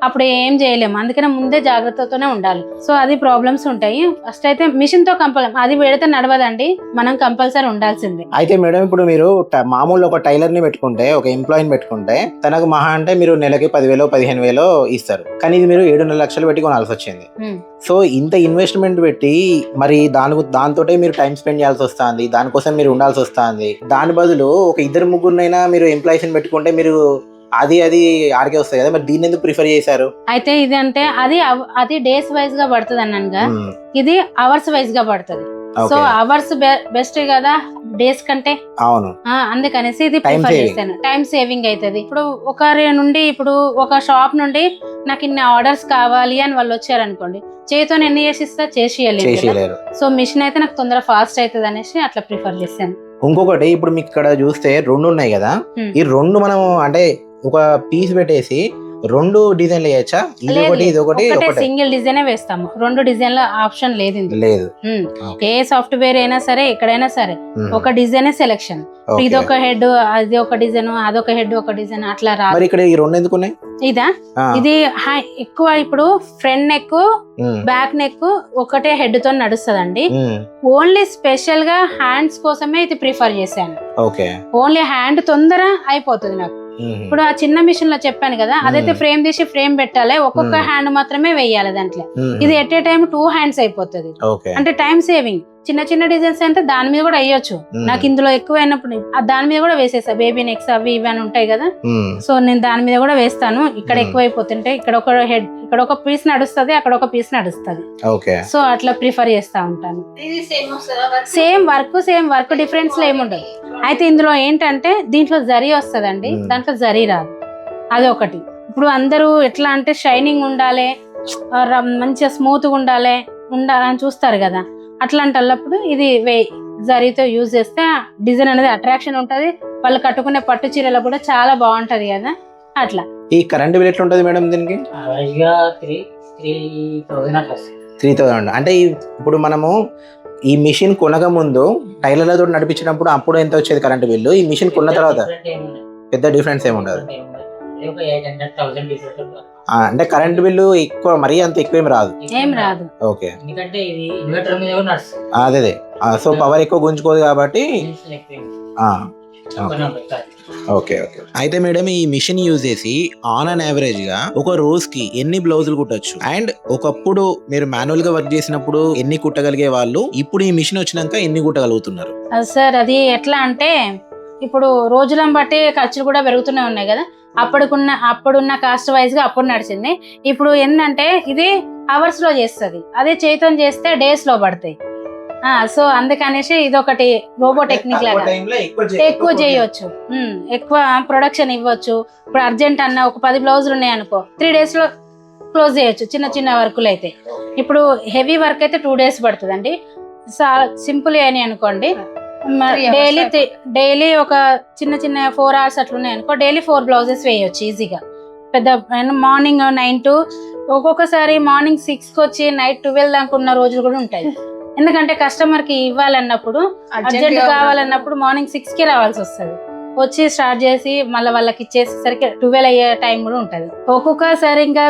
S3: అప్పుడు ఏం చేయలేము. అందుకనే ముందే జాగ్రత్తతోనే ఉండాలి. సో అది ప్రాబ్లమ్స్ ఉంటాయి. ఫస్ట్ అయితే మిషన్ తో అది పెడితే నడవదండి, మనం కంపల్సరీ ఉండాల్సిందే.
S1: అయితే మేడం ఇప్పుడు మీరు మామూలు ఒక టైలర్ ని పెట్టుకుంటే, ఒక ఎంప్లాయీని పెట్టుకుంటే తనకు మహా అంటే మీరు నెలకి 10,000-15,000 ఇస్తారు, కానీ ఇది మీరు 7.5 లక్షలు పెట్టి కొనాల్సి వచ్చింది. సో ఇంత ఇన్వెస్ట్మెంట్ పెట్టి మరి దాంతో మీరు టైం స్పెండ్ చేయాల్సి వస్తుంది, దానికోసం మీరు ఉండాల్సి వస్తుంది. దాని బదులు ఒక 2-3 మీరు ఎంప్లాయీస్ ని పెట్టుకుంటే మీరు అది ఆడికే వస్తాయి కదా, మరి దీన్ని ఎందుకు ప్రిఫర్ చేశారు?
S3: అయితే ఇది అంటే అది డేస్ వైజ్ గా పడుతుంది అన్నానుగా, ఇది అవర్స్ వైజ్ గా పడుతుంది. సో అవర్స్ బెస్ట్ కదా డేస్ కంటే.
S1: అవును,
S3: అందుకనేసి ఇది ప్రిఫర్ చేస్తాను. టైం సేవింగ్ అవుతుంది. ఇప్పుడు ఒకరి నుండి ఇప్పుడు ఒక షాప్ నుండి నాకు ఇన్ని ఆర్డర్స్ కావాలి అని వాళ్ళు వచ్చారనుకోండి, చేతితో ఎన్ని చేసి ఇస్తా చేసియలేరు. సో మిషన్ అయితే నాకు తొందర ఫాస్ట్ అవుతుంది అనేసి అట్లా ప్రిఫర్ చేస్తాను.
S1: ఇంకొకటి ఇప్పుడు మీకు ఇక్కడ చూస్తే 2 ఉన్నాయి కదా, ఈ 2 మనం అంటే ఒక పీస్ పెట్టేసి 2 డిజైన్లు వేయచ్చా? ఇది ఒకటి ఇది ఒకటి
S3: సింగిల్ డిజైన్ వేస్తాము. 2 డిజైన్ల ఆప్షన్ లేదు. ఏ సాఫ్ట్వేర్ అయినా సరే ఎక్కడైనా సరే ఒక డిజైన్ సెలెక్షన్. ఇది ఒక హెడ్, అది ఒక డిజైన్, అదొక హెడ్ ఒక డిజైన్, అట్లా రాదు.
S1: ఇక్కడ ఈ 2 ఎందుకు ఉన్నాయి?
S3: ఇదా ఇది ఎక్కువ ఇప్పుడు ఫ్రంట్ నెక్ బ్యాక్ నెక్ ఒకటే హెడ్ తో నడుస్తుందండి. ఓన్లీ స్పెషల్ గా హ్యాండ్స్ కోసమే ఇది ప్రిఫర్ చేశాను. ఓన్లీ హ్యాండ్ తొందర అయిపోతుంది నాకు. ఇప్పుడు ఆ చిన్న మిషన్ లో చెప్పాను కదా, అదైతే ఫ్రేమ్ తీసి ఫ్రేమ్ పెట్టాలి, ఒక్కొక్క హ్యాండ్ మాత్రమే వెయ్యాలి దాంట్లో. ఇది ఎట్ ఏ టైం 2 hands అయిపోతుంది, అంటే టైం సేవింగ్. చిన్న చిన్న డిజైన్స్ అంటే దాని మీద కూడా వేయొచ్చు, నాకు ఇందులో ఎక్కువ అయినప్పుడు దాని మీద కూడా వేసేస్తా. బేబీ నెక్స్ అవి ఇవి అని ఉంటాయి కదా, సో నేను దాని మీద కూడా వేస్తాను. ఇక్కడ ఎక్కువ అయిపోతుంటే ఇక్కడ ఒక హెడ్, ఇక్కడ ఒక పీస్ నడుస్తుంది, అక్కడ ఒక పీస్ నడుస్తుంది. సో అట్లా ప్రిఫర్ చేస్తా ఉంటాను. సేమ్ వర్క్ డిఫరెన్స్ లో ఏముండదు. అయితే ఇందులో ఏంటంటే దీంట్లో జరీ వస్తుందండి, దాంట్లో జరీ రాదు. అది ఒకటి. ఇప్పుడు అందరూ ఎట్లా అంటే షైనింగ్ ఉండాలి, మంచిగా స్మూత్ గా ఉండాలని చూస్తారు కదా, అట్లాంటప్పుడు ఇది జరీతో యూజ్ చేస్తే డిజైన్ అనేది అట్రాక్షన్ ఉంటది. వాళ్ళు కట్టుకునే పట్టు చీరలో కూడా చాలా బాగుంటది కదా. అట్లా
S1: ఈ కరెంట్ బిల్ ఎట్లా ఉంటది మేడం దీనికి? 3,000. అంటే ఇప్పుడు మనము ఈ మిషన్ కొనక ముందు టైలర్లతో నడిపించినప్పుడు అప్పుడు ఎంత వచ్చేది కరెంట్ బిల్లు? ఈ మిషన్ కొన్న తర్వాత పెద్ద డిఫరెన్స్ ఏమి ఉండదు. అంటే కరెంట్ బిల్లు ఎక్కువ మరీ అంత ఎక్కువ ఏం రాదు. ఓకే, అదే సో పవర్ ఎక్కువ గుంజుకోదు కాబట్టి. Okay okay. అయితే మేడం ఈ మిషన్ యూజ్ చేసి ఆన్ అండ్ యావరేజ్ గా ఒక రోజుకి ఎన్ని బ్లౌజులు కుట్టొచ్చు? అండ్ ఒకప్పుడు మీరు మాన్యువల్ గా వర్క్ చేసినప్పుడు ఎన్ని కుట్టగలిగే వాళ్ళు, ఇప్పుడు ఈ మిషన్ వచ్చినాక ఎన్ని కుట్టగలుగుతున్నారు?
S3: సార్ అది ఎట్లా అంటే ఇప్పుడు రోజులను బట్టి ఖర్చులు కూడా పెరుగుతూనే ఉన్నాయి కదా. అప్పుడున్న కాస్ట్ వైజ్ గా అప్పుడు నడిచింది. ఇప్పుడు ఏంటంటే ఇది అవర్స్ లో చేస్తుంది, అదే చేతితో చేస్తే డేస్ లో పడతాయి. సో అందుకనేసి ఇది ఒకటి రోబో టెక్నిక్ లాగా ఎక్కువ చేయొచ్చు, ఎక్కువ ప్రొడక్షన్ ఇవ్వచ్చు. ఇప్పుడు అర్జెంట్ అన్న ఒక 10 బ్లౌజులు ఉన్నాయి అనుకో, 3 days లో క్లోజ్ చేయొచ్చు. చిన్న చిన్న వర్కులు అయితే, ఇప్పుడు హెవీ వర్క్ అయితే 2 days పడుతుంది అండి. సింపుల్ అని అనుకోండి, డైలీ ఒక చిన్న 4 hours అట్లున్నాయి అనుకో, డైలీ 4 blouses వేయొచ్చు ఈజీగా. పెద్ద మార్నింగ్ 9 to ఒక్కొక్కసారి మార్నింగ్ 6కి వచ్చి నైట్ 12 దాకా ఉన్న రోజులు కూడా ఉంటాయి. ఎందుకంటే కస్టమర్ కి ఇవ్వాలన్నప్పుడు, అర్జెంట్ కావాలన్నప్పుడు మార్నింగ్ 6కి రావాల్సి వస్తుంది. వచ్చి స్టార్ట్ చేసి మళ్ళీ వాళ్ళకి ఇచ్చేసరికి 12 అయ్యే టైం కూడా ఉంటది. ఒక్కొక్కసారి ఇంకా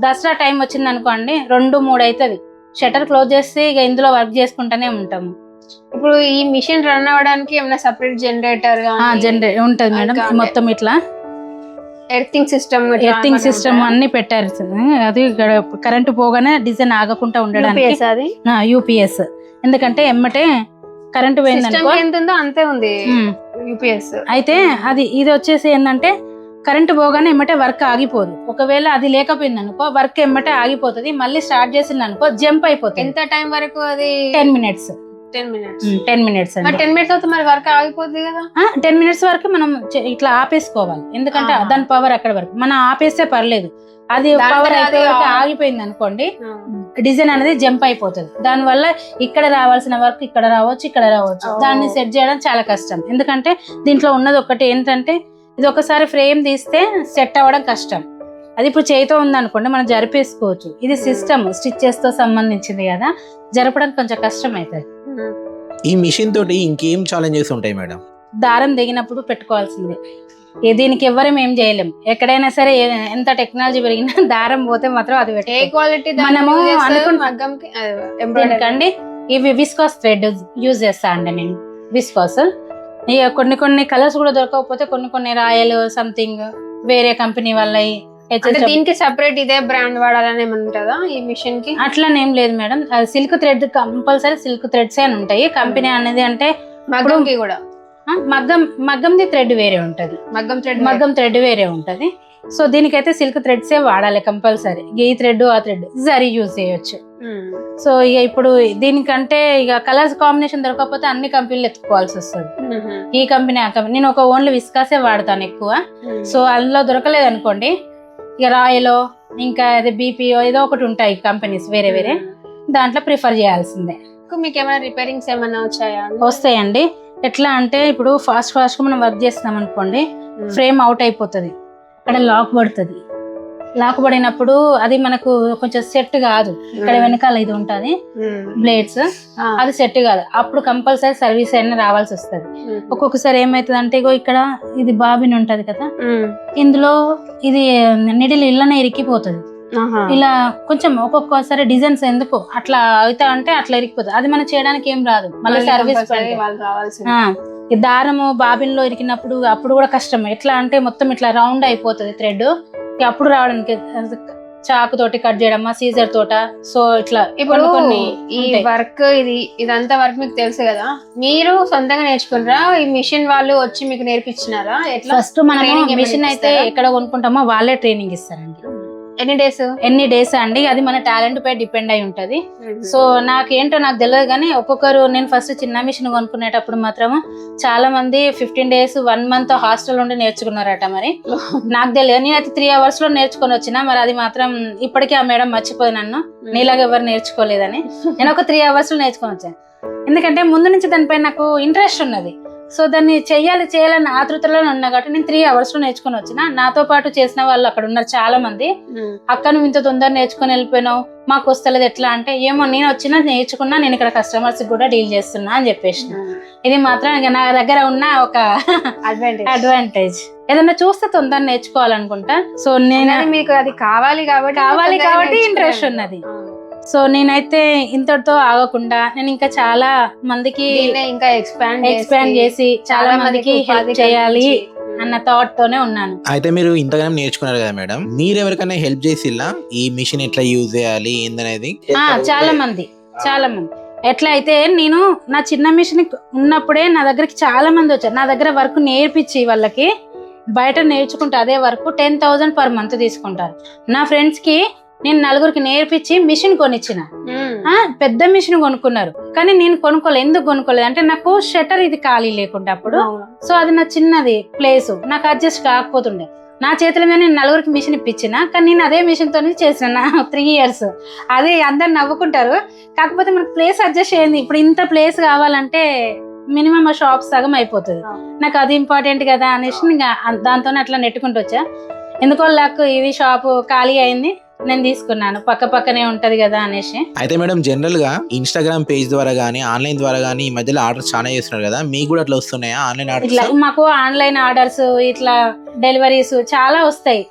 S3: దసరా టైం వచ్చింది అనుకోండి, 2-3 అవుతుంది. షట్టర్ క్లోజ్ చేసి ఇక ఇందులో వర్క్ చేసుకుంటూనే ఉంటాము.
S2: ఇప్పుడు ఈ మిషన్ రన్ అవ్వడానికి ఏమైనా సెపరేట్ జనరేటర్
S3: ఉంటది మేడం. మొత్తం ఇట్లా
S2: ఎర్తింగ్
S3: సిస్టమ్ అన్ని పెట్టారు. అది ఇక్కడ కరెంట్ పోగానే డిజైన్ ఆగకుండా ఉండడానికి యూపీఎస్. ఎందుకంటే ఎమ్మటే కరెంట్ పోయిందనుకో
S2: ఎంత ఉందో అంతే ఉంది యూపీఎస్.
S3: అయితే ఇది వచ్చేసి ఏంటంటే కరెంట్ పోగానే ఎమ్మటే వర్క్ ఆగిపోదు. ఒకవేళ అది లేకపోయింది అనుకో వర్క్ ఎమ్మటే ఆగిపోతుంది. మళ్ళీ స్టార్ట్ చేసింది అనుకో జంప్ అయిపోతుంది.
S2: ఎంత టైం వరకు? అది
S3: 10 minutes.
S2: 10 minutes.
S3: 10 minutes అండి.
S2: 10 minutes అవుతుంది మరి వర్క్ ఆగిపోతుంది కదా.
S3: 10 minutes వరకు మనం ఇట్లా ఆపేసుకోవాలి. ఎందుకంటే దాని పవర్ అక్కడ వరకు మనం ఆపేస్తే పర్లేదు. అది పవర్ అయిపోయే వరకు ఆగిపోయింది అనుకోండి, డిజైన్ అనేది జంప్ అయిపోతుంది. దాని వల్ల ఇక్కడ రావాల్సిన వర్క్ ఇక్కడ రావచ్చు. దాన్ని సెట్ చేయడం చాలా కష్టం. ఎందుకంటే దీంట్లో ఉన్నది ఒకటి ఏంటంటే, ఇది ఒకసారి ఫ్రేమ్ తీస్తే సెట్ అవ్వడం కష్టం. అది ఇప్పుడు చేతితో ఉందనుకోండి మనం జరిపేసుకోవచ్చు. ఇది సిస్టమ్ స్టిచెస్ తో సంబంధించింది కదా, జరపడానికి కొంచెం కష్టం అవుతుంది.
S1: ఈ మిషన్ తోటి ఇంకేం ఛాలెంజెస్ ఉంటాయి మేడం?
S3: దారం దిగినప్పుడు పెట్టుకోవాల్సిందే. దీనికి ఎవ్వరం ఏం చేయలేం. ఎక్కడైనా సరే ఎంత టెక్నాలజీ పెరిగినా దారం పోతే మాత్రం అది
S2: ఏ క్వాలిటీ
S3: మనము అనుకుంటే ఇవి విస్కాస్ థ్రెడ్ యూజ్ చేస్తా అండి నేను. విస్కాస్ ఇక కొన్ని కలర్స్ కూడా దొరకకపోతే కొన్ని రాయల్ సంథింగ్ వేరే కంపెనీ వల్ల
S2: దీనికి సెపరేట్ ఇదే బ్రాండ్ వాడాలని ఏమంటారా ఈ మిషన్ కి?
S3: అట్లానేం లేదు madam. Silk thread compulsory silk threads అని ఉంటాయి. కంపెనీ అనేది అంటే
S2: మగ్గంకి కూడా
S3: మగ్గంది థ్రెడ్ వేరే ఉంటది, మగ్గం థ్రెడ్ వేరే ఉంటది. సో దీనికైతే సిల్క్ థ్రెడ్సే వాడాలి కంపల్సరీ. ఈ థ్రెడ్ ఆ థ్రెడ్ జరీ యూజ్ చేయొచ్చు. సో ఇక ఇప్పుడు దీనికంటే ఇక కలర్స్ కాంబినేషన్ దొరకకపోతే అన్ని కంపెనీలు ఎత్తుకోవాల్సి వస్తుంది. ఈ కంపెనీ ఆ కంపెనీ. నేను ఒక ఓన్లీ విస్కాసే వాడతాను ఎక్కువ. సో అందులో దొరకలేదు అనుకోండి, ఇక రాయలో ఇంకా అదే బీపీఓ ఏదో ఒకటి ఉంటాయి కంపెనీస్ వేరే దాంట్లో ప్రిఫర్ చేయాల్సిందే.
S2: మీకు ఏమైనా రిపేరింగ్స్ ఏమైనా వచ్చాయా?
S3: వస్తాయండి. ఎట్లా అంటే ఇప్పుడు ఫాస్ట్ గా మనం వర్క్ చేస్తున్నాం అనుకోండి, ఫ్రేమ్ అవుట్ అయిపోతుంది, అక్కడ లాక్ పడినప్పుడు అది మనకు కొంచెం సెట్ కాదు. ఇక్కడ వెనకాల ఇది ఉంటది బ్లేడ్స్, అది సెట్ కాదు. అప్పుడు కంపల్సరీ సర్వీస్ అయినా రావాల్సి వస్తుంది. ఒక్కొక్కసారి ఏమైతుంది అంటే ఇక్కడ ఇది బాబిన్ ఉంటది కదా, ఇందులో ఇది నిడిల్ ఇళ్ళనే ఇరికిపోతుంది. ఇలా కొంచెం ఒక్కొక్కసారి డిజైన్స్ ఎందుకు అట్లా అవుతా అంటే అట్లా ఇరికిపోతుంది. అది మనం చేయడానికి ఏం రాదు. మళ్ళీ సర్వీస్ దారము బాబిన్ లో ఇరికినప్పుడు అప్పుడు కూడా కష్టం. ఎట్లా అంటే మొత్తం ఇట్లా రౌండ్ అయిపోతుంది థ్రెడ్. అప్పుడు రావడానికి చాకు తోటి కట్ చేయడమా సీజర్ తోట. సో ఇట్లా
S2: ఇప్పుడు ఈ వర్క్ ఇదంతా వర్క్ మీకు తెలుసు కదా, మీరు సొంతంగా నేర్చుకున్నారా? ఈ మిషన్ వాళ్ళు వచ్చి మీకు నేర్పించినారా?
S3: ఫస్ట్ మనం మిషన్ అయితే ఎక్కడ కొనుక్కుంటామో వాళ్ళే ట్రైనింగ్ ఇస్తారండి. ఎన్ని డేస్ అండి, అది మన టాలెంట్ పై డిపెండ్ అయి ఉంటది. సో నాకేంటో నాకు తెలియదు కానీ ఒక్కొక్కరు, నేను ఫస్ట్ చిన్న మిషన్ కొనుక్కునేటప్పుడు మాత్రం చాలా మంది 15 days 1 month హాస్టల్ ఉండి నేర్చుకున్నారట. మరి నాకు తెలియదు. నేనైతే 3 hours లో నేర్చుకొని వచ్చిన. మరి అది మాత్రం ఇప్పటికీ ఆ మేడం మర్చిపోయి నన్ను, నీలాగా ఎవరు నేర్చుకోలేదని. నేను ఒక 3 hours లో నేర్చుకొని వచ్చాను. ఎందుకంటే ముందు నుంచి దానిపై నాకు ఇంట్రెస్ట్ ఉన్నది. సో దాన్ని చేయాలని ఆతృతలో ఉన్నా కాబట్టి నేను 3 hours లో నేర్చుకుని వచ్చిన. నాతో పాటు చేసిన వాళ్ళు అక్కడ ఉన్నారు చాలా మంది. అక్క నువ్వు ఇంత తొందర నేర్చుకుని వెళ్ళిపోయినావు, మాకు వస్తలేదు ఎట్లా అంటే, ఏమో నేను వచ్చినా నేర్చుకున్నా, నేను ఇక్కడ కస్టమర్స్ కూడా డీల్ చేస్తున్నా అని చెప్పేసి. ఇది మాత్రం నా దగ్గర ఉన్న ఒక అడ్వాంటేజ్. ఏదన్నా చూస్తే తొందర నేర్చుకోవాలనుకుంటా. సో నేను
S2: మీకు అది కావాలి కాబట్టి
S3: ఇంట్రెస్ట్ ఉన్నది. సో నేనైతే ఇంతటితో ఆగకుండా నేను ఇంకా చాలా మందికి
S2: దీన్నే ఇంకా
S3: ఎక్స్పాండ్ చేసి చాలా మందికి హెల్ప్ చేయాలి అన్న థాట్ తోనే ఉన్నాను.
S1: అయితే మీరు ఇంతగానో నేర్చుకున్నారు కదా మేడం, మీరు ఎవరికైనా హెల్ప్ చేసిల్లా ఈ మిషన్ ఎట్లా యూజ్ చేయాలి ఏందనేది?
S3: చాలా మంది ఎట్లా అయితే నేను నా చిన్న మిషన్ ఉన్నప్పుడే నా దగ్గరికి చాలా మంది వచ్చారు. నా దగ్గర వర్క్ నేర్పించి వాళ్ళకి బయట నేర్చుకుంటే అదే వర్క్ 10,000 per month తీసుకుంటారు. నా ఫ్రెండ్స్ కి నేను 4గురికి నేర్పించి మిషన్ కొనిచ్చిన. పెద్ద మిషన్ కొనుక్కున్నారు, కానీ నేను కొనుక్కోలేదు. ఎందుకు కొనుక్కోలేదు అంటే నాకు షట్టర్ ఇది ఖాళీ లేకుండా అప్పుడు. సో అది నా చిన్నది ప్లేస్, నాకు అడ్జస్ట్ కాకపోతుండే. నా చేతుల మీద నేను 4గురికి మిషన్ ఇప్పించిన, కానీ నేను అదే మిషన్ తోనే చేసిన 3 years. అదే అందరు నవ్వుకుంటారు, కాకపోతే మనకు ప్లేస్ అడ్జస్ట్ అయ్యింది. ఇప్పుడు ఇంత ప్లేస్ కావాలంటే మినిమం ఆ షాప్ సగం అయిపోతుంది. నాకు అది ఇంపార్టెంట్ కదా అనేసి ఇంకా దాంతోనే అట్లా నెట్టుకుంటూ వచ్చా. ఎందుకో నాకు ఇది షాప్ ఖాళీ అయింది, నేను తీసుకున్నాను, పక్కనే ఉంటది కదా అనేసి.
S1: అయితే మేడం జనరల్ గా ఇన్స్టాగ్రామ్ పేజ్ ద్వారా గానీ ఆన్లైన్ ద్వారా గానీ ఈ మధ్యలో ఆర్డర్స్ చాలా చేస్తున్నారు కదా, మీకు కూడా అట్లా వస్తున్నాయా ఆన్లైన్
S3: ఇట్లా?
S1: ఆర్డర్స్?
S3: మాకు ఆన్లైన్ ఆర్డర్స్ ఇట్లా డెలివరీస్ చాలా వస్తాయి.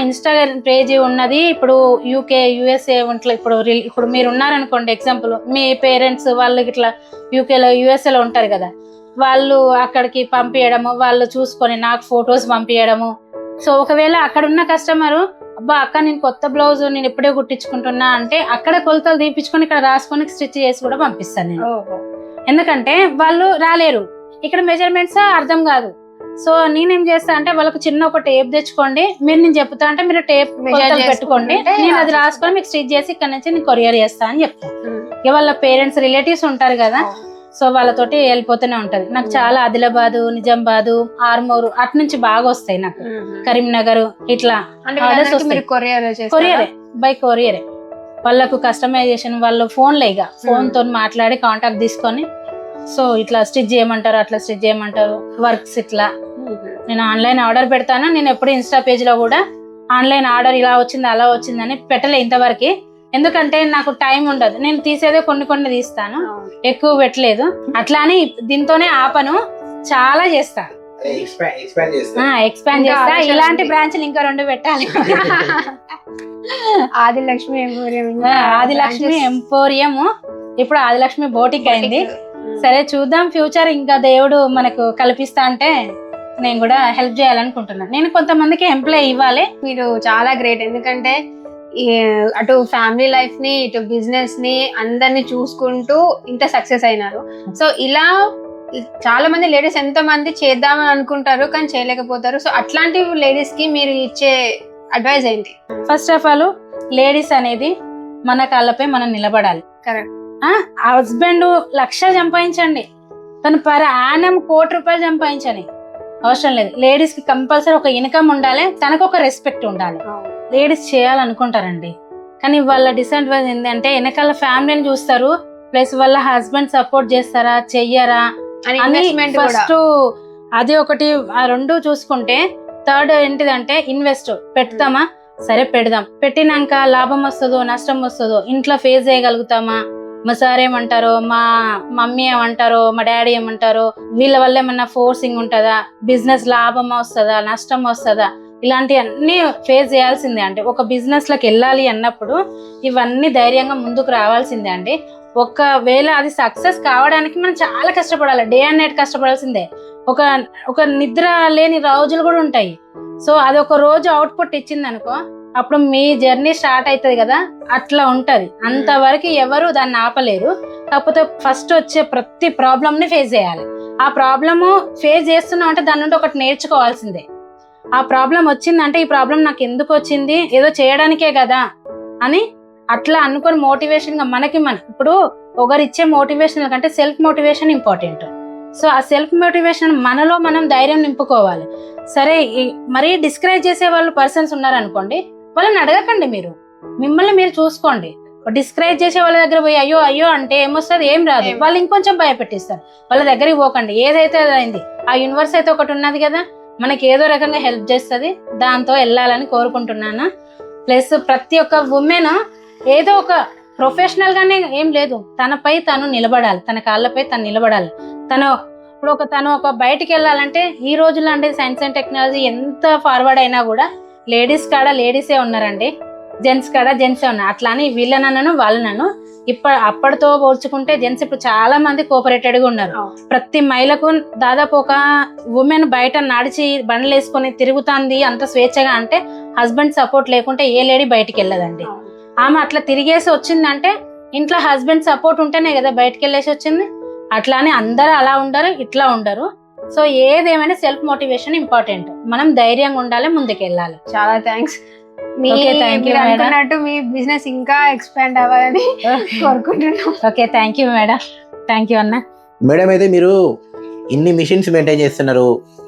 S3: ఇన్స్టాగ్రామ్ పేజ్ ఉన్నది. ఇప్పుడు యూకే యుఎస్ఏ ఉంట్లో ఇప్పుడు మీరు ఉన్నారనుకోండి, ఎగ్జాంపుల్ మీ పేరెంట్స్ వాళ్ళు ఇట్లా యూకేలో యుఎస్ఏలో ఉంటారు కదా, వాళ్ళు అక్కడికి పంపించడము, వాళ్ళు చూసుకొని నాకు ఫొటోస్ పంపించడము. సో ఒకవేళ అక్కడ ఉన్న కస్టమరు అబ్బా అక్క నేను కొత్త బ్లౌజ్ నేను ఎప్పుడే కుట్టించుకుంటున్నా అంటే అక్కడ కొలతలు తీపించుకొని ఇక్కడ రాసుకొని స్టిచ్ చేసి కూడా పంపిస్తాను నేను. ఎందుకంటే వాళ్ళు రాలేరు, ఇక్కడ మెజర్మెంట్స్ అర్థం కాదు. సో నేనేం చేస్తా అంటే వాళ్ళకు చిన్న ఒక టేప్ తెచ్చుకోండి, మీరు నేను చెప్తా అంటే మీరు టేప్ పెట్టుకోండి, నేను అది రాసుకొని మీకు స్టిచ్ చేసి ఇక్కడ నుంచి నేను కొరియర్ చేస్తా అని చెప్తాను. ఇక వాళ్ళ పేరెంట్స్ రిలేటివ్స్ ఉంటారు కదా, సో వాళ్ళతోటి వెళ్ళిపోతూనే ఉంటది. నాకు చాలా ఆదిలాబాద్, నిజామాబాద్, ఆర్మూరు అటు నుంచి బాగా వస్తాయి నాకు, కరీంనగర్ ఇట్లా కొరియరే బై కొరియరే. వాళ్ళకు కస్టమైజేషన్ వాళ్ళు ఫోన్ తో మాట్లాడి కాంటాక్ట్ తీసుకొని సో ఇట్లా స్టిచ్ చేయమంటారు, అట్లా స్టిచ్ చేయమంటారు వర్క్స్. ఇట్లా నేను ఆన్లైన్ ఆర్డర్ పెడతాను. నేను ఎప్పుడు ఇన్స్టా పేజ్ లో కూడా ఆన్లైన్ ఆర్డర్ ఇలా వచ్చింది అలా వచ్చిందని పెట్టలే ఇంతవరకు. ఎందుకంటే నాకు టైం ఉండదు, నేను తీసేదే కొన్ని తీస్తాను, ఎక్కువ పెట్టలేదు. అట్లా అని దీంతోనే ఆపను, చాలా చేస్తాను, ఎక్స్పాండ్ చేస్తా. ఇలాంటి బ్రాంచ్లు ఇంకా 2 పెట్టాలి.
S2: ఆదిలక్ష్మి
S3: ఎంపోరియం, ఇప్పుడు ఆదిలక్ష్మి బోటిక్ అయింది. సరే చూద్దాం, ఫ్యూచర్ ఇంకా దేవుడు మనకు కల్పిస్తా అంటే నేను కూడా హెల్ప్ చేయాలనుకుంటున్నాను. నేను కొంతమందికి ఎంప్లాయ్ ఇవ్వాలి.
S2: మీరు చాలా గ్రేట్, ఎందుకంటే అటు ఫ్యామిలీ లైఫ్ ని ఇటు బిజినెస్ ని అందరినీ చూసుకుంటూ ఇంత సక్సెస్ అయినారు. సో ఇలా చాలా మంది లేడీస్ ఎంతో మంది చేద్దామని అనుకుంటారు కానీ చేయలేకపోతారు. సో అట్లాంటి లేడీస్ కి మీరు ఇచ్చే అడ్వైస్ ఏంటి?
S3: ఫస్ట్ ఆఫ్ ఆల్ లేడీస్ అనేది మన కాళ్ళపై మనం నిలబడాలి.
S2: కరెక్ట్.
S3: హస్బెండ్ 1,00,000 సంపాదించండి, తను యానం 1 కోటి రూపాయలు సంపాదించని అవసరం లేదు. లేడీస్ కి కంపల్సరీ ఒక ఇన్కమ్ ఉండాలి, తనకు ఒక రెస్పెక్ట్ ఉండాలి. లేడీస్ చేయాలనుకుంటారండి, కానీ వాళ్ళ డిసడ్వాంటేజ్ ఏంటంటే వెనకాల ఫ్యామిలీని చూస్తారు, ప్లస్ వాళ్ళ హస్బెండ్ సపోర్ట్ చేస్తారా చెయ్యరా అని ఫస్ట్ అది ఒకటి. ఆ 2 చూసుకుంటే థర్డ్ ఏంటిదంటే ఇన్వెస్ట్ పెడతామా, సరే పెడదాం, పెట్టినాక లాభం వస్తుందో నష్టం వస్తుందో ఇంట్లో ఫేస్ చేయగలుగుతామా, మా సార్ ఏమంటారో, మా మమ్మీ ఏమంటారో, మా డాడీ ఏమంటారో, వీళ్ళ వల్ల ఏమన్నా ఫోర్సింగ్ ఉంటుందా, బిజినెస్ లాభం వస్తుందా నష్టం వస్తుందా, ఇలాంటివన్నీ ఫేస్ చేయాల్సిందే. అంటే ఒక బిజినెస్ లోకి వెళ్ళాలి అన్నప్పుడు ఇవన్నీ ధైర్యంగా ముందుకు రావాల్సిందే అండి. ఒకవేళ అది సక్సెస్ కావడానికి మనం చాలా కష్టపడాలి, డే అండ్ నైట్ కష్టపడాల్సిందే. ఒక నిద్ర లేని రోజులు కూడా ఉంటాయి. సో అది ఒక రోజు అవుట్పుట్ ఇచ్చింది అనుకో, అప్పుడు మీ జర్నీ స్టార్ట్ అవుతుంది కదా, అట్లా ఉంటది. అంతవరకు ఎవరు దాన్ని ఆపలేరు. కాకపోతే ఫస్ట్ వచ్చే ప్రతి ప్రాబ్లమ్ ని ఫేస్ చేయాలి. ఆ ప్రాబ్లము ఫేస్ చేస్తున్నాం అంటే దాని నుండి ఒకటి నేర్చుకోవాల్సిందే. ఆ ప్రాబ్లం వచ్చిందంటే ఈ ప్రాబ్లం నాకు ఎందుకు వచ్చింది, ఏదో చేయడానికే కదా అని అట్లా అనుకొని మోటివేషన్ గా మనకి ఇప్పుడు ఒకరిచ్చే మోటివేషన్ కంటే సెల్ఫ్ మోటివేషన్ ఇంపార్టెంట్. సో ఆ సెల్ఫ్ మోటివేషన్ మనలో మనం ధైర్యం నింపుకోవాలి. సరే మరీ డిస్కరేజ్ చేసే వాళ్ళు పర్సన్స్ ఉన్నారనుకోండి, వాళ్ళని అడగకండి, మీరు మిమ్మల్ని మీరు చూసుకోండి. డిస్కరేజ్ చేసే వాళ్ళ దగ్గర పోయి అయ్యో అయ్యో అంటే ఏమొస్తుంది, ఏం రాదు, వాళ్ళు ఇంకొంచెం భయపెట్టిస్తారు. వాళ్ళ దగ్గరికి పోకండి, ఏదైతే అయింది. ఆ యూనివర్స్ అయితే ఒకటి ఉన్నది కదా, మనకి ఏదో రకంగా హెల్ప్ చేస్తుంది, దాంతో వెళ్ళాలని కోరుకుంటున్నాను. ప్లస్ ప్రతి ఒక్క ఉమెన్ ఏదో ఒక ప్రొఫెషనల్ గానే ఏం లేదు, తనపై తను నిలబడాలి, తన కాళ్ళపై తను నిలబడాలి. తను ఒక బయటికి వెళ్ళాలంటే ఈ రోజుల్లో అంటే సైన్స్ అండ్ టెక్నాలజీ ఎంత ఫార్వర్డ్ అయినా కూడా లేడీస్ కాడ లేడీసే ఉన్నారండి. జెంట్స్ కాడ జెంట్స్ ఉన్నాయి, అట్లా అని వీళ్ళనను వాళ్ళనను. అప్పటితో పోల్చుకుంటే జెంట్స్ ఇప్పుడు చాలా మంది కోఆపరేటెడ్ గా ఉన్నారు. ప్రతి మహిళకు దాదాపు ఒక ఉమెన్ బయట నడిచి బండ్లు వేసుకొని తిరుగుతుంది అంత స్వేచ్ఛగా అంటే హస్బెండ్ సపోర్ట్ లేకుంటే ఏ లేడీ బయటికి వెళ్ళదండి. ఆమె అట్లా తిరిగేసి వచ్చిందంటే ఇంట్లో హస్బెండ్ సపోర్ట్ ఉంటేనే కదా బయటికి వెళ్ళేసి వచ్చింది. అట్లా అని అందరూ అలా ఉండరు, ఇట్లా ఉండరు. సో ఏదేమైనా సెల్ఫ్ మోటివేషన్ ఇంపార్టెంట్. మనం ధైర్యంగా ఉండాలి, ముందుకెళ్ళాలి.
S2: చాలా థ్యాంక్స్.
S3: Okay, thank you,
S2: మీరు
S3: madam.
S2: అనుకున్నట్టు మీ బిజినెస్ ఇంకా ఎక్స్పాండ్ అవ్వాలని కోరుకుంటున్నాం.
S3: Okay, thank you madam. Thank you అన్న.
S1: మేడం అయితే మీరు ఇన్ని మిషన్స్ మెయింటైన్ చేస్తున్నారు,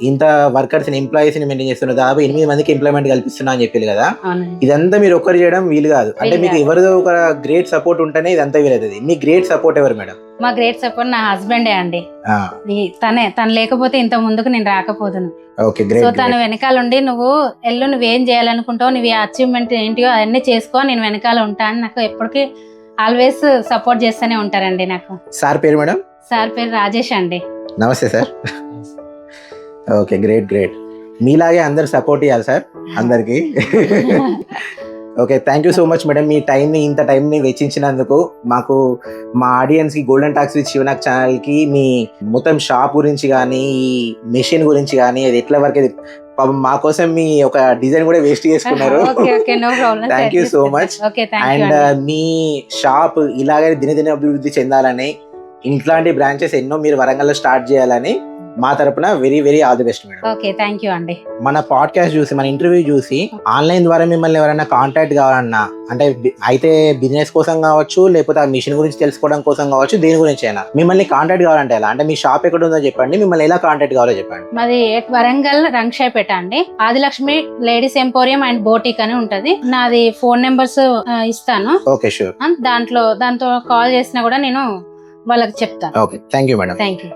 S1: ఇంత వర్కర్స్ ఎంప్లాయీస్ ని మెయింటైన్ చేస్తున్నారు, దాదాపు 8 మందికి ఎంప్లాయ్మెంట్ కల్పిస్తున్నా అని చెప్పారు కదా.
S3: అవునండి.
S1: ఇదంతా మీరు ఒక్కరు చేయడం వీలు కాదు. అంటే మీకు ఎవరిదో ఒక గ్రేట్ సపోర్ట్ ఉంటేనే ఇదంతా వీలవుతుంది. మీ గ్రేట్ సపోర్ట్ ఎవరు మేడం?
S3: మా గ్రేట్ సపోర్ట్ నా హస్బెండే అండి. తను లేకపోతే ఇంత ముందుకు నేను రాకపోదును.
S1: Okay,
S3: so
S1: great.
S3: తను వెనకాల ఉండి నువ్వేం చేయాలనుకుంటావు, నువ్వు అచీవ్మెంట్ ఏంటియో అవన్నీ చేసుకో, నేను వెనకాల ఉంటాను. నాకు ఎప్పటికీ ఆల్వేస్ సపోర్ట్ చేస్తూనే ఉంటారండి. నాకు
S1: సార్ పేరు మేడం?
S3: సార్ పేరు రాజేష్ అండి.
S1: నమస్తే సార్. Okay, great great. మీలాగే అందరు సపోర్ట్ ఇవ్వాలి సార్ అందరికి. Okay, thank you so much madam. మీ ఇంత టైంని వెచ్చించినందుకు మాకు, మా ఆడియన్స్కి, గోల్డెన్ టాక్స్ విత్ శివనాగ్ ఛానల్కి మీ మొత్తం షాప్ గురించి కానీ, ఈ మెషిన్ గురించి కానీ, అది ఎట్లా వరకు పాపం మా కోసం మీ ఒక డిజైన్ కూడా వేస్ట్ చేసుకున్నారు. Thank you so much. And me shop ఇలాగే దినదిన అభివృద్ధి చెందాలని, ఇట్లాంటి బ్రాంచెస్ ఎన్నో మీరు వరంగల్లో స్టార్ట్ చేయాలని మా తరపున very very all the best madam.
S3: Okay, thank you అండి.
S1: మన పాడ్కాస్ట్ చూసి, మన ఇంటర్వ్యూ చూసి ఆన్లైన్ ద్వారా మిమ్మల్ని ఎవరైనా కాంటాక్ట్ కావాలన్నా, అంటే అయితే బిజినెస్ కోసం కావచ్చు, లేకపోతే ఆ మిషన్ గురించి తెలుసుకోవడం కోసం కావచ్చు, దేని గురించి అయినా మిమ్మల్ని కాంటాక్ట్ కావాలంటే ఎలా? అంటే మీ షాప్ ఎక్కడ ఉందో చెప్పండి, మిమ్మల్ని ఎలా కాంటాక్ట్ కావాలో చెప్పండి.
S3: మాది వరంగల్ రంగశాయపేట అండి. Adilakshmi ladies emporium and boutique అని ఉంటది. నాది ఫోన్ నెంబర్స్ ఇస్తాను.
S1: Okay, sure.
S3: దాంతో కాల్ చేసినా కూడా నేను వాళ్ళకి చెప్తాను.
S1: Okay, thank you madam.
S3: Thank you.